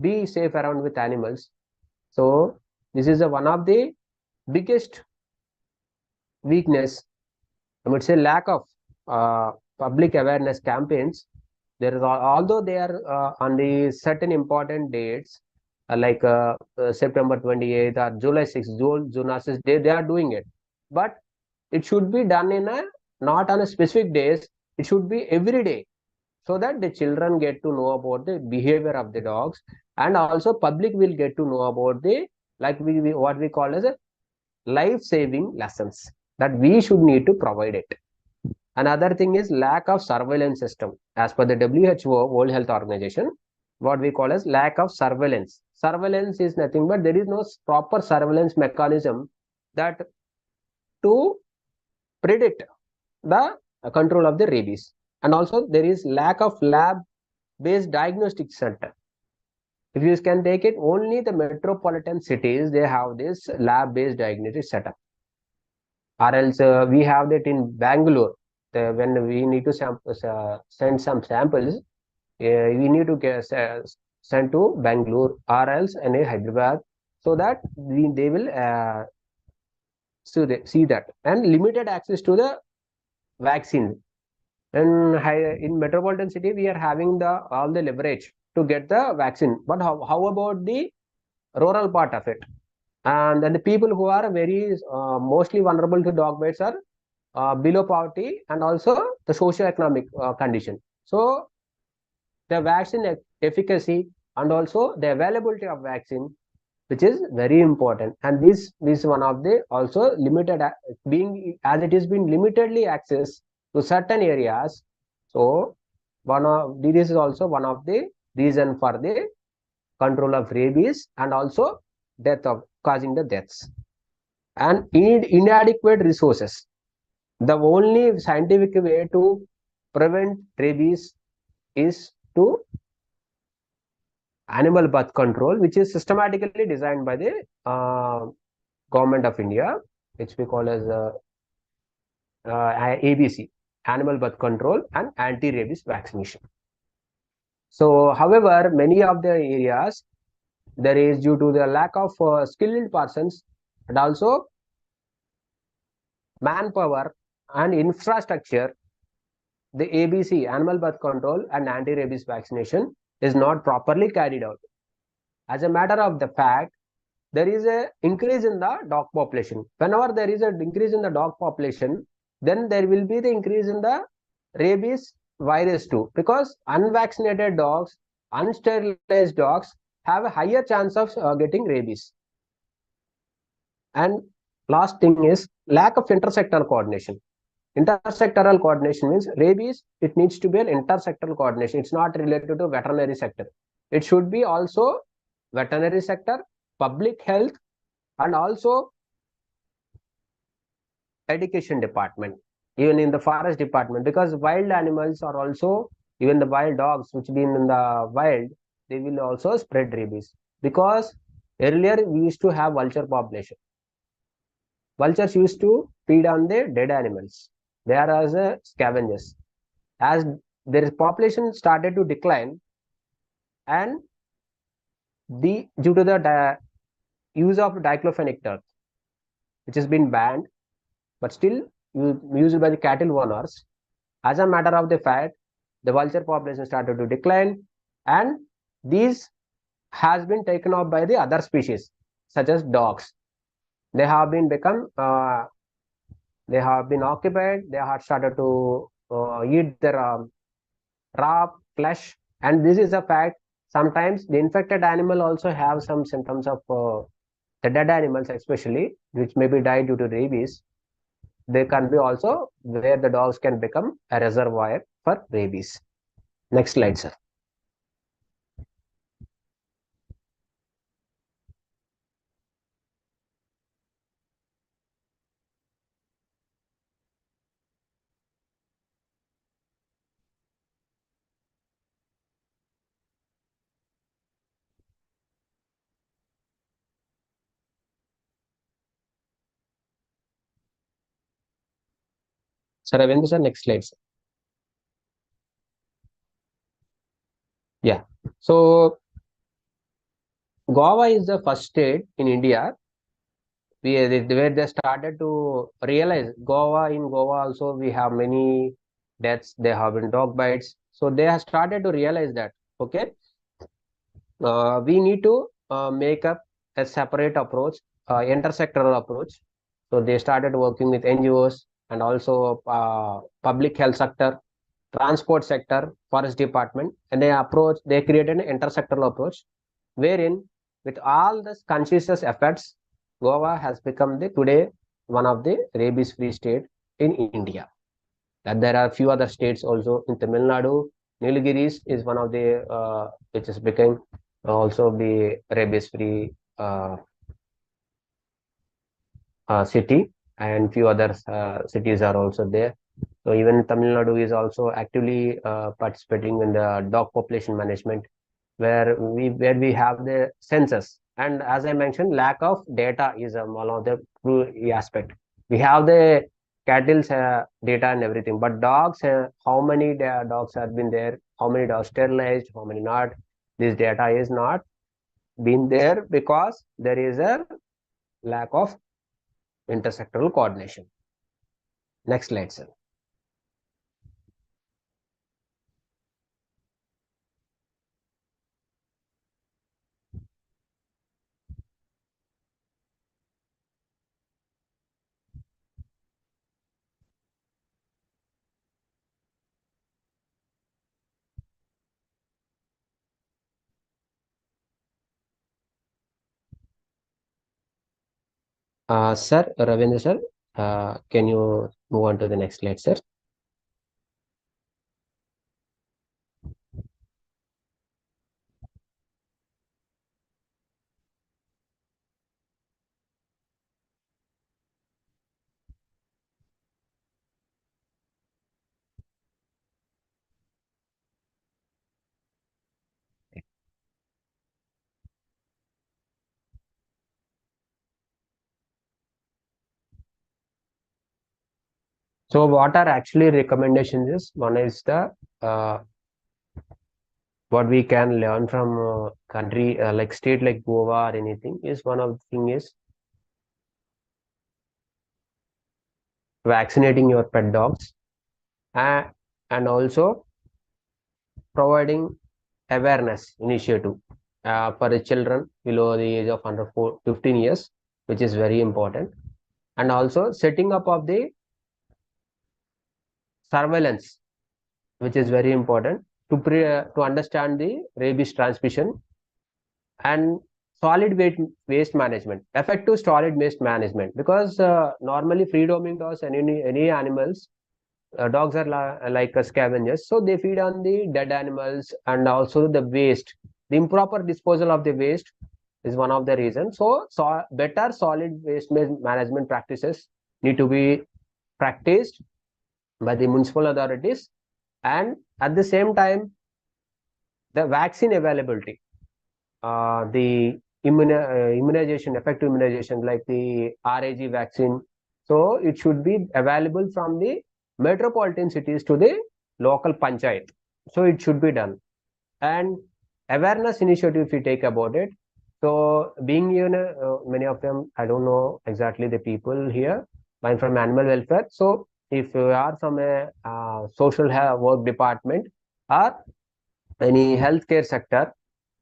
be safe around with animals. So this is one of the biggest weakness. I would say lack of public awareness campaigns. There is, although they are on the certain important dates like September 28th or July 6th, Zoonosis Day, they are doing it, but it should be done in not on a specific days. It should be every day, so that the children get to know about the behavior of the dogs, and also public will get to know about the what we call as a life-saving lessons that we should need to provide it. Another thing is lack of surveillance system. As per the WHO, World Health Organization, what we call as lack of surveillance. Surveillance is nothing but there is no proper surveillance mechanism that to predict the control of the rabies. And also there is lack of lab-based diagnostic center. If you can take it, only the metropolitan cities, they have this lab-based diagnostic setup. Or else we have that in Bangalore. When we need to send some samples, we need to send to Bangalore or else in Hyderabad, so that they will see that. And limited access to the vaccine. And in metropolitan city, we are having all the leverage to get the vaccine. But how about the rural part of it? And then the people who are very mostly vulnerable to dog bites are below poverty and also the socio-economic condition. So the vaccine efficacy and also the availability of vaccine, which is very important. And this is one of the also limited, being as it has been limitedly access to certain areas. So this is also one of the reason for the control of rabies and also causing the deaths. And inadequate resources. The only scientific way to prevent rabies is to animal birth control, which is systematically designed by the government of India, which we call as ABC, animal birth control and anti-rabies vaccination. So, however, many of the areas, there is due to the lack of skilled persons and also manpower and infrastructure, the ABC, animal birth control and anti-rabies vaccination, is not properly carried out. As a matter of the fact, there is an increase in the dog population. Whenever there is an increase in the dog population, then there will be the increase in the rabies virus too, because unvaccinated dogs, unsterilized dogs have a higher chance of getting rabies. And last thing is lack of intersectoral coordination. Intersectoral coordination means rabies, it needs to be an intersectoral coordination. It's not related to veterinary sector. It should be also veterinary sector, public health, and also education department, even in the forest department, because wild animals are also, even the wild dogs which been in the wild, they will also spread rabies. Because earlier we used to have vulture population. Vultures used to feed on the dead animals. They are as a scavengers. As their population started to decline, and due to the use of diclofenac turf, which has been banned, but still used by the cattle owners, as a matter of the fact, the vulture population started to decline, and these has been taken up by the other species, such as dogs. They have been they have been occupied. They have started to eat their raw flesh, and this is a fact. Sometimes the infected animal also have some symptoms of the dead animals, especially which may be died due to rabies. They can be also where the dogs can become a reservoir for rabies. Next slide, sir. Sir, Ravindra sir, next slide, sir. Yeah. So Goa is the first state in India where they started to realize in Goa also we have many deaths. There have been dog bites. So they have started to realize that, okay, we need to make up a separate approach, intersectoral approach. So they started working with NGOs and also public health sector, transport sector, forest department, and they created an intersectoral approach, wherein with all the conscious efforts, Goa has become today one of the rabies-free state in India. And there are a few other states also in Tamil Nadu. Nilgiris is one of the which has become also the rabies-free city, and few other cities are also there. So even Tamil Nadu is also actively participating in the dog population management, where we have the census. And as I mentioned, lack of data is one of the true aspect. We have the cattle data and everything, but dogs, how many dogs have been there, how many dogs sterilized, how many not, this data is not been there because there is a lack of intersectoral coordination. Next slide, sir. Sir, Ravindra sir, can you move on to the next slide, sir? So what are actually recommendations is, one is the what we can learn from country like state like Goa or anything is, one of the thing is vaccinating your pet dogs, and also providing awareness initiative for the children below the age of under 15 years, which is very important, and also setting up of the surveillance which is very important to understand the rabies transmission. And solid waste management, effective solid waste management, because normally free roaming dogs and any animals, dogs are like scavengers, so they feed on the dead animals, and also the waste. The improper disposal of the waste is one of the reasons. So better solid waste management practices need to be practiced by the municipal authorities. And at the same time, the vaccine availability, the immunization, effective immunization like the RAG vaccine, so it should be available from the metropolitan cities to the local panchayat, so it should be done. And awareness initiative, if we take about it, so being many of them, I don't know exactly the people here, but I'm from animal welfare. So if you are from a social work department or any healthcare sector,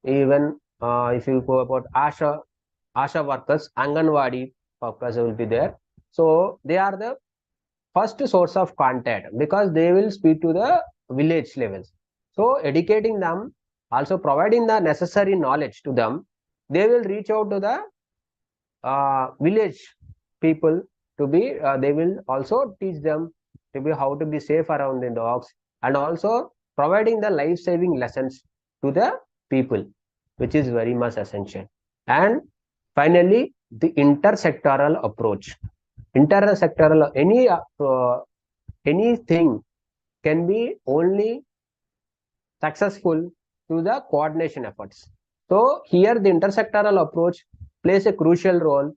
even if you go about Asha workers, Anganwadi workers will be there. So they are the first source of contact, because they will speak to the village levels. So educating them, also providing the necessary knowledge to them, they will reach out to the village people to be, they will also teach them to be how to be safe around the dogs, and also providing the life-saving lessons to the people, which is very much essential. And finally, the intersectoral approach. Intersectoral, anything can be only successful through the coordination efforts. So here the intersectoral approach plays a crucial role.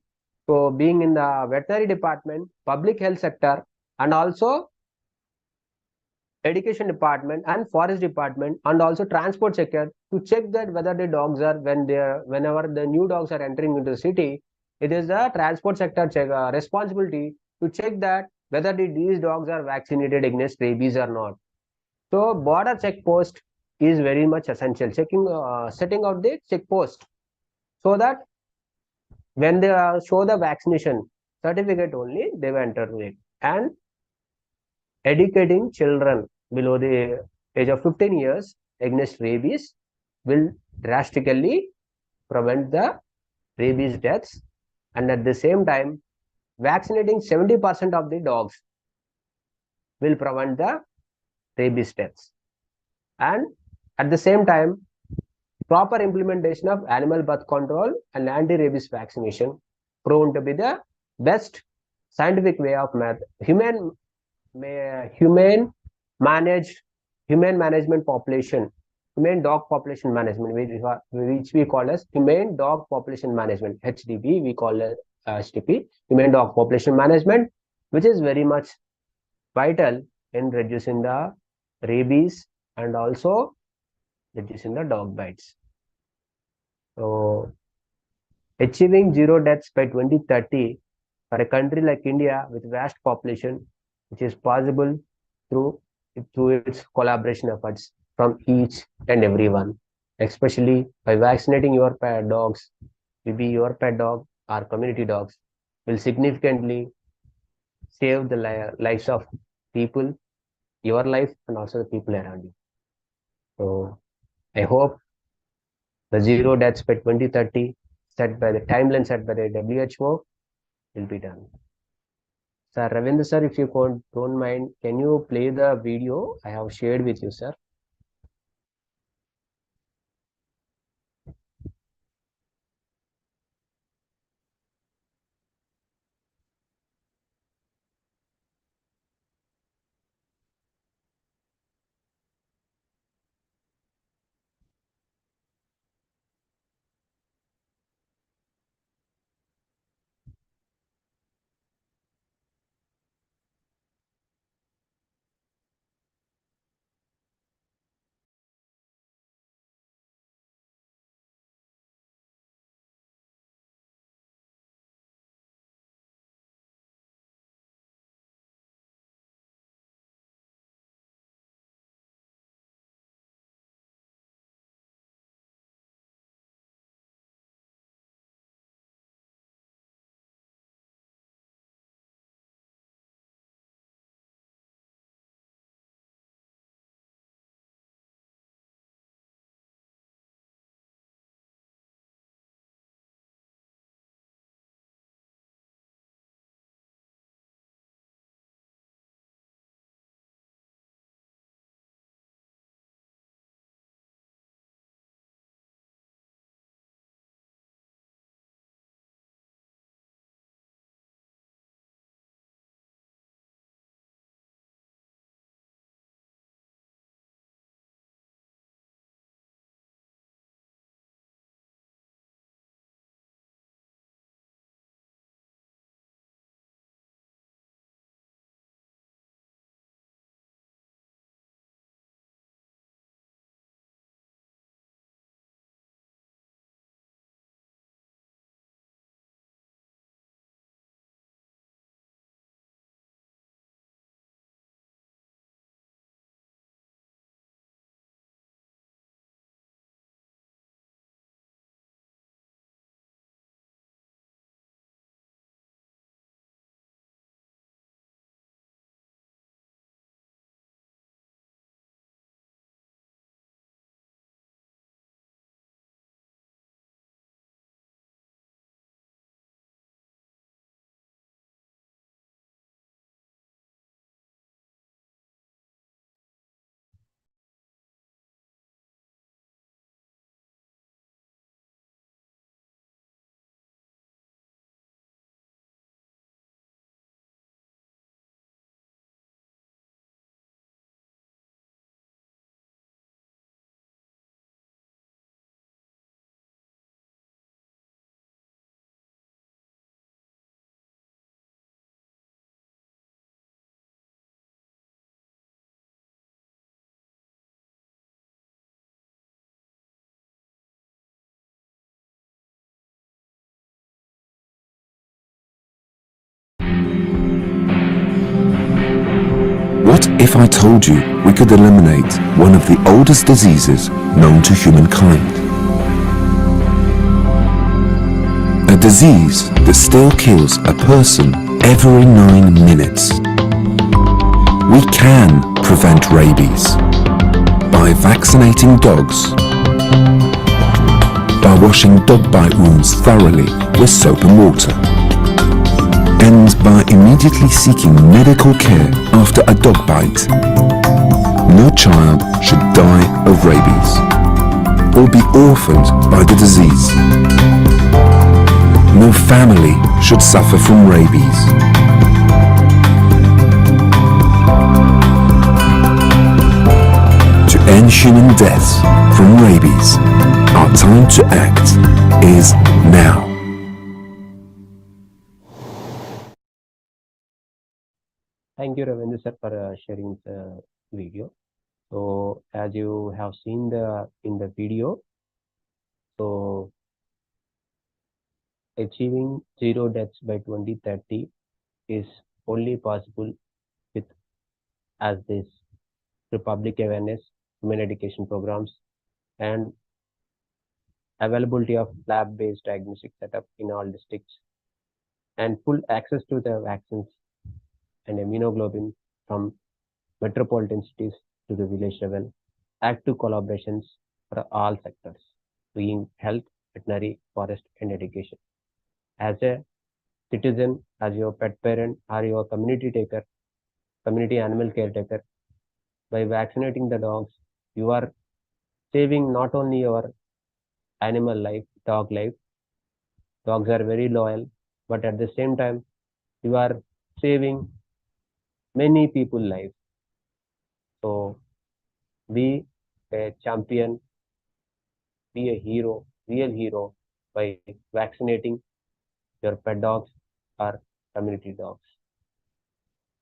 So being in the veterinary department, public health sector, and also education department and forest department, and also transport sector, to check that whether the dogs are, whenever the new dogs are entering into the city, it is the transport sector responsibility to check that whether these dogs are vaccinated against rabies or not. So border check post is very much essential, setting out the check post, so that when they show the vaccination certificate only, they will enter it. And educating children below the age of 15 years against rabies will drastically prevent the rabies deaths. And at the same time, vaccinating 70% of the dogs will prevent the rabies deaths. And at the same time, proper implementation of animal birth control and anti-rabies vaccination proven to be the best scientific way of human management population, humane dog population management, which we call as humane dog population management, HDP, we call it HDP, humane dog population management, which is very much vital in reducing the rabies and also reducing the dog bites. So achieving zero deaths by 2030 for a country like India with vast population, which is possible through its collaboration efforts from each and everyone, especially by vaccinating your pet dogs, maybe your pet dog or community dogs, will significantly save the lives of people, your life, and also the people around you. So I hope the zero deaths by 2030 set by the timeline set by the WHO will be done. Sir, Ravindra sir, if you don't mind, can you play the video I have shared with you, sir? if I told you we could eliminate one of the oldest diseases known to humankind? A disease that still kills a person every 9 minutes. We can prevent rabies by vaccinating dogs, by washing dog bite wounds thoroughly with soap and water, and by immediately seeking medical care after a dog bite. No child should die of rabies or be orphaned by the disease. No family should suffer from rabies. To end human deaths from rabies, our time to act is now. Thank you, Ravindra sir, for sharing the video. So, as you have seen in the video, so achieving 0 deaths by 2030 is only possible with as this through public awareness, human education programs, and availability of lab-based diagnostic setup in all districts, and full access to the vaccines and immunoglobulin from metropolitan cities to the village level, active collaborations for all sectors, being health, veterinary, forest, and education. As a citizen, as your pet parent or your community taker, community animal caretaker, by vaccinating the dogs, you are saving not only your animal life, dog life. Dogs are very loyal, but at the same time, you are saving many people's lives. So be a champion, be a hero, real hero by vaccinating your pet dogs or community dogs.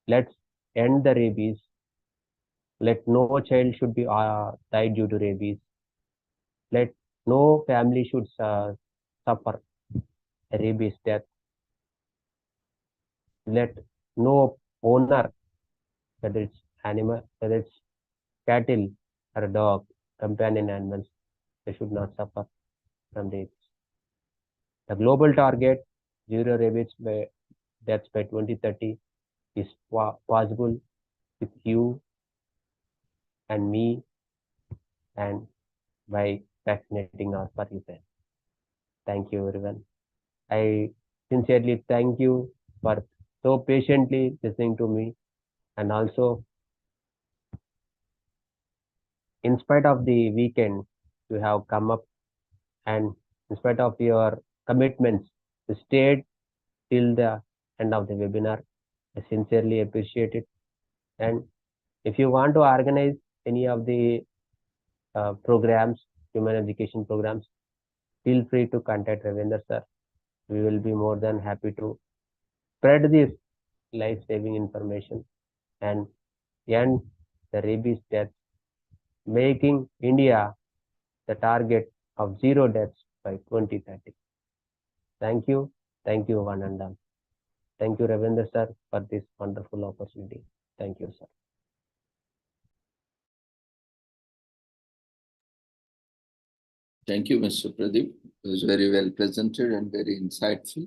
Let's end the rabies. Let no child should be die due to rabies. Let no family should suffer a rabies death. Let no owner, whether it's animal, whether it's cattle or a dog, companion animals, they should not suffer from rabies. The global target, 0 rabies deaths by 2030, is possible with you and me, and by vaccinating our participants. Thank you, everyone. I sincerely thank you for so patiently listening to me, and also in spite of the weekend, you have come up, and in spite of your commitments, you stayed till the end of the webinar. I sincerely appreciate it. And if you want to organize any of the programs, human education programs, feel free to contact Ravindra sir. We will be more than happy to spread this life-saving information and end the rabies deaths, making India the target of 0 deaths by 2030. Thank you, one and all. Thank you, Ravindra sir, for this wonderful opportunity. Thank you, sir. Thank you, Mr. Pradeep. It was very well presented and very insightful.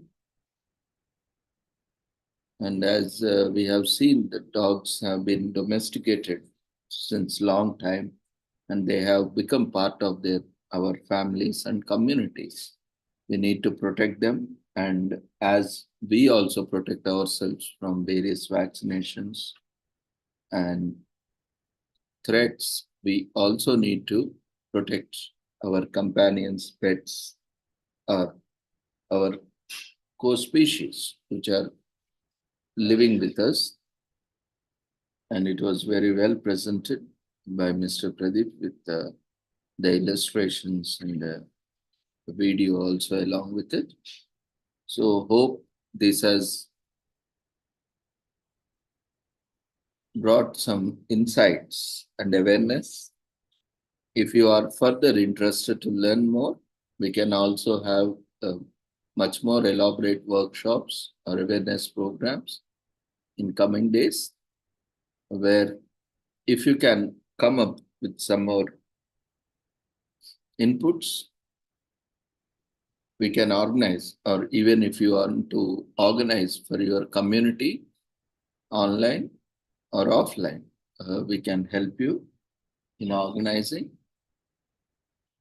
And as we have seen, the dogs have been domesticated since long time, and they have become part of our families and communities. We need to protect them, and as we also protect ourselves from various vaccinations and threats, we also need to protect our companions, pets, or our co-species which are living with us. And it was very well presented by Mr. Pradeep with the illustrations and the video also along with it. So hope this has brought some insights and awareness. If you are further interested to learn more, we can also have much more elaborate workshops or awareness programs in coming days, where if you can come up with some more inputs, we can organize, or even if you want to organize for your community online or offline, we can help you in organizing.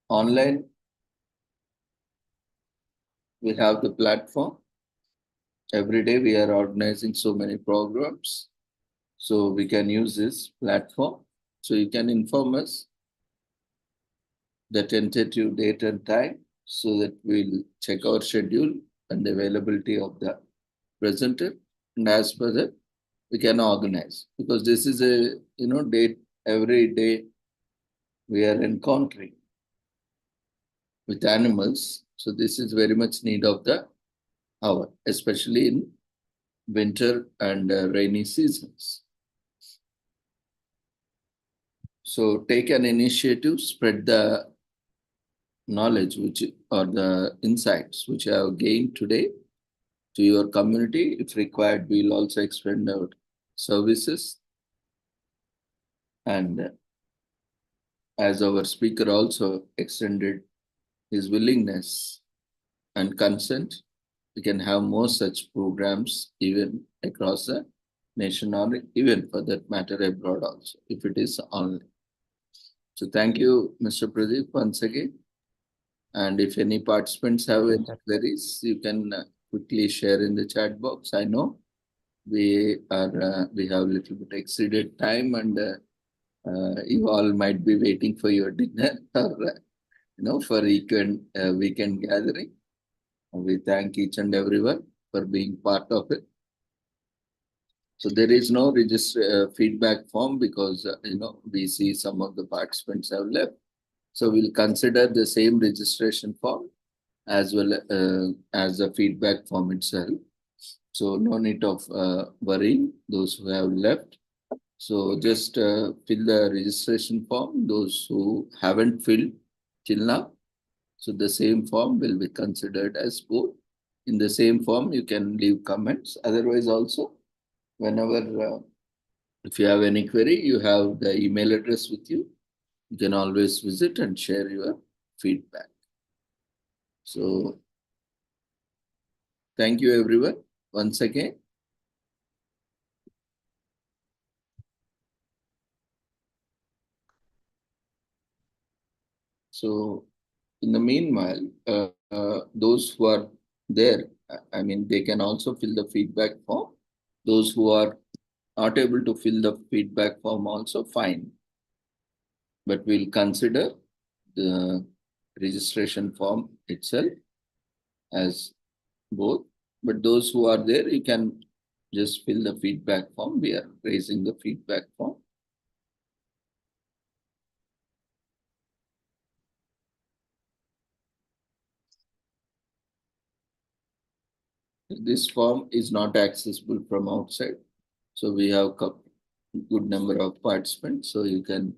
Online, we have the platform. Every day we are organizing so many programs. So we can use this platform. So you can inform us the tentative date and time so that we'll check our schedule and the availability of the presenter. And as per that, we can organize, because this is a date every day we are encountering with animals. So this is very much need of the hour, especially in winter and rainy seasons. So take an initiative, spread the knowledge or the insights which I have gained today to your community. If required, we'll also expand our services. And as our speaker also extended his willingness and consent, we can have more such programs even across the nation, or even for that matter abroad also, if it is online. So thank you, Mr. Pradeep, once again. And if any participants have any queries, you can quickly share in the chat box. I know we have a little bit exceeded time, and you all might be waiting for your dinner or for weekend gathering. We thank each and everyone for being part of it. So there is no feedback form because we see some of the participants have left. So we'll consider the same registration form as well as the feedback form itself. So no need of worrying those who have left. So just fill the registration form, those who haven't filled till now. So the same form will be considered as both. In the same form, you can leave comments. Otherwise also, whenever, if you have any query, you have the email address with you. You can always visit and share your feedback. So thank you everyone once again. So in the meanwhile, those who are there, they can also fill the feedback form. Those who are not able to fill the feedback form also, fine. But we'll consider the registration form itself as both. But those who are there, you can just fill the feedback form. We are raising the feedback form. This form is not accessible from outside. So we have a good number of participants. So you can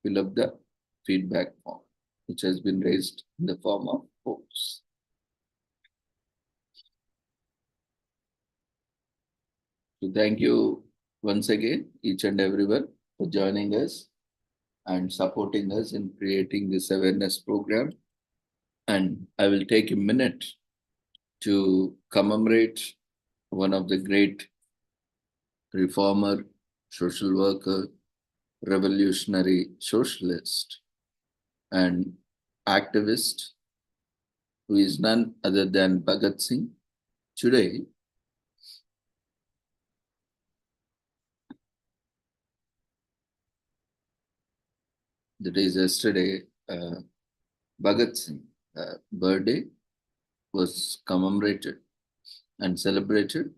fill up the feedback form, which has been raised in the form of polls. So thank you once again, each and everyone, for joining us and supporting us in creating this awareness program. And I will take a minute to commemorate one of the great reformer, social worker, revolutionary socialist, and activist, who is none other than Bhagat Singh. Today, that is yesterday, Bhagat Singh birthday was commemorated and celebrated.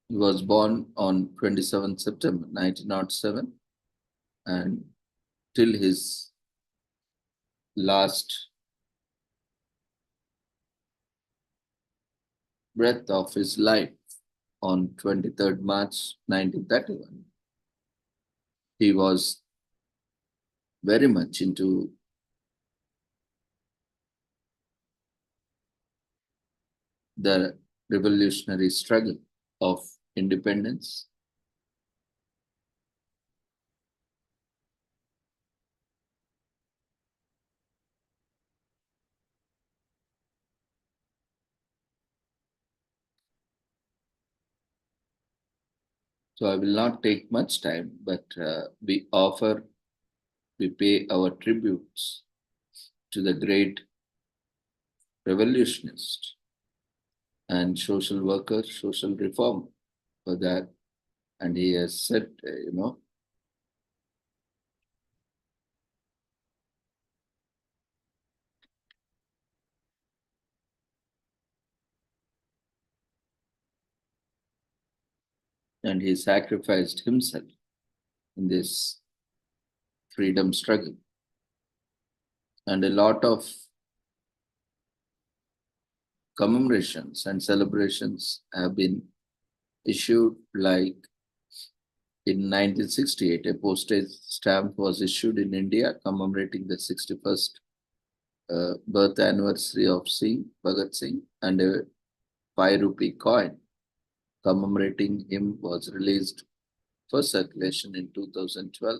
He was born on 27 September 1907, and till his last breath of his life on 23rd March 1931, he was very much into the revolutionary struggle of independence So I will not take much time, but we pay our tributes to the great revolutionist and social worker, social reformer for that. And he has said, and he sacrificed himself in this freedom struggle. And a lot of commemorations and celebrations have been issued, like in 1968, a postage stamp was issued in India commemorating the 61st birth anniversary of Bhagat Singh, and a 5 rupee coin commemorating him was released for circulation in 2012.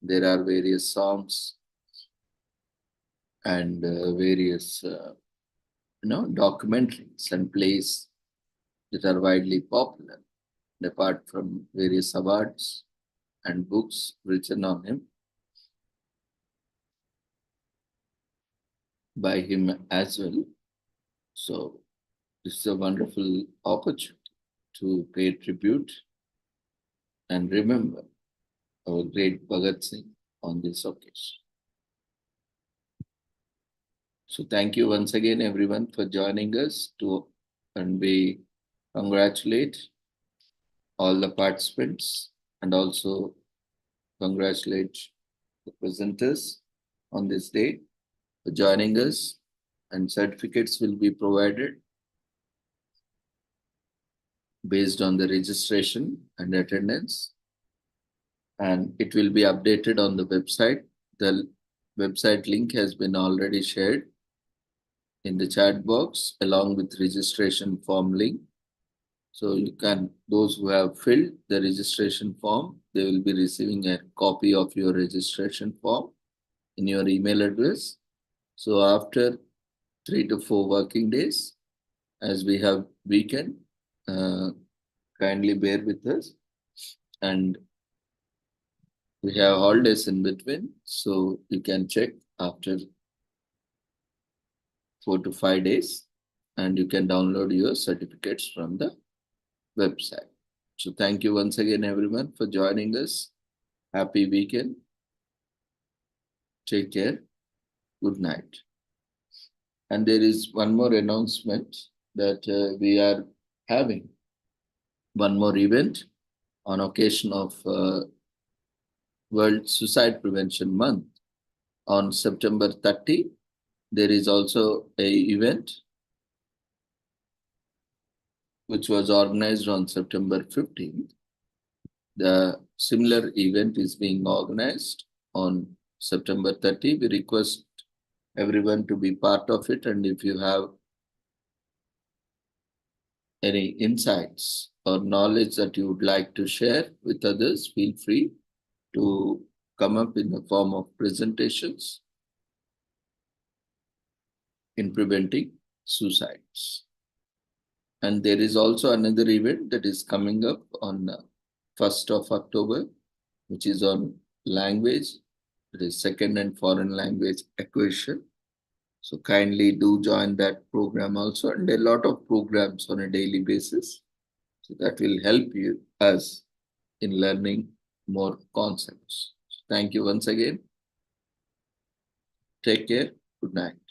There are various songs and various documentaries and plays that are widely popular, apart from various awards and books written on him by him as well. So this is a wonderful opportunity to pay tribute and remember our great Bhagat Singh on this occasion. So thank you once again, everyone, for joining us, and we congratulate all the participants and also congratulate the presenters on this day for joining us, and certificates will be provided based on the registration and attendance, and it will be updated on the website. The website link has been already shared in the chat box along with registration form link. So you can, those who have filled the registration form, they will be receiving a copy of your registration form in your email address. So after 3 to 4 working days, as we have weekend, kindly bear with us, and we have holidays in between, so you can check after 4 to 5 days, and you can download your certificates from the website. So thank you once again, everyone, for joining us. Happy weekend. Take care. Good night. And there is one more announcement that we are having one more event on occasion of World Suicide Prevention Month on September 30. There is also an event which was organized on September 15th. The similar event is being organized on September 30. We request everyone to be part of it, and if you have any insights or knowledge that you would like to share with others, feel free to come up in the form of presentations in preventing suicides. And there is also another event that is coming up on 1st of October, which is on language. It is second and foreign language acquisition. So kindly do join that program also, and a lot of programs on a daily basis. So that will help us in learning more concepts. Thank you once again. Take care. Good night.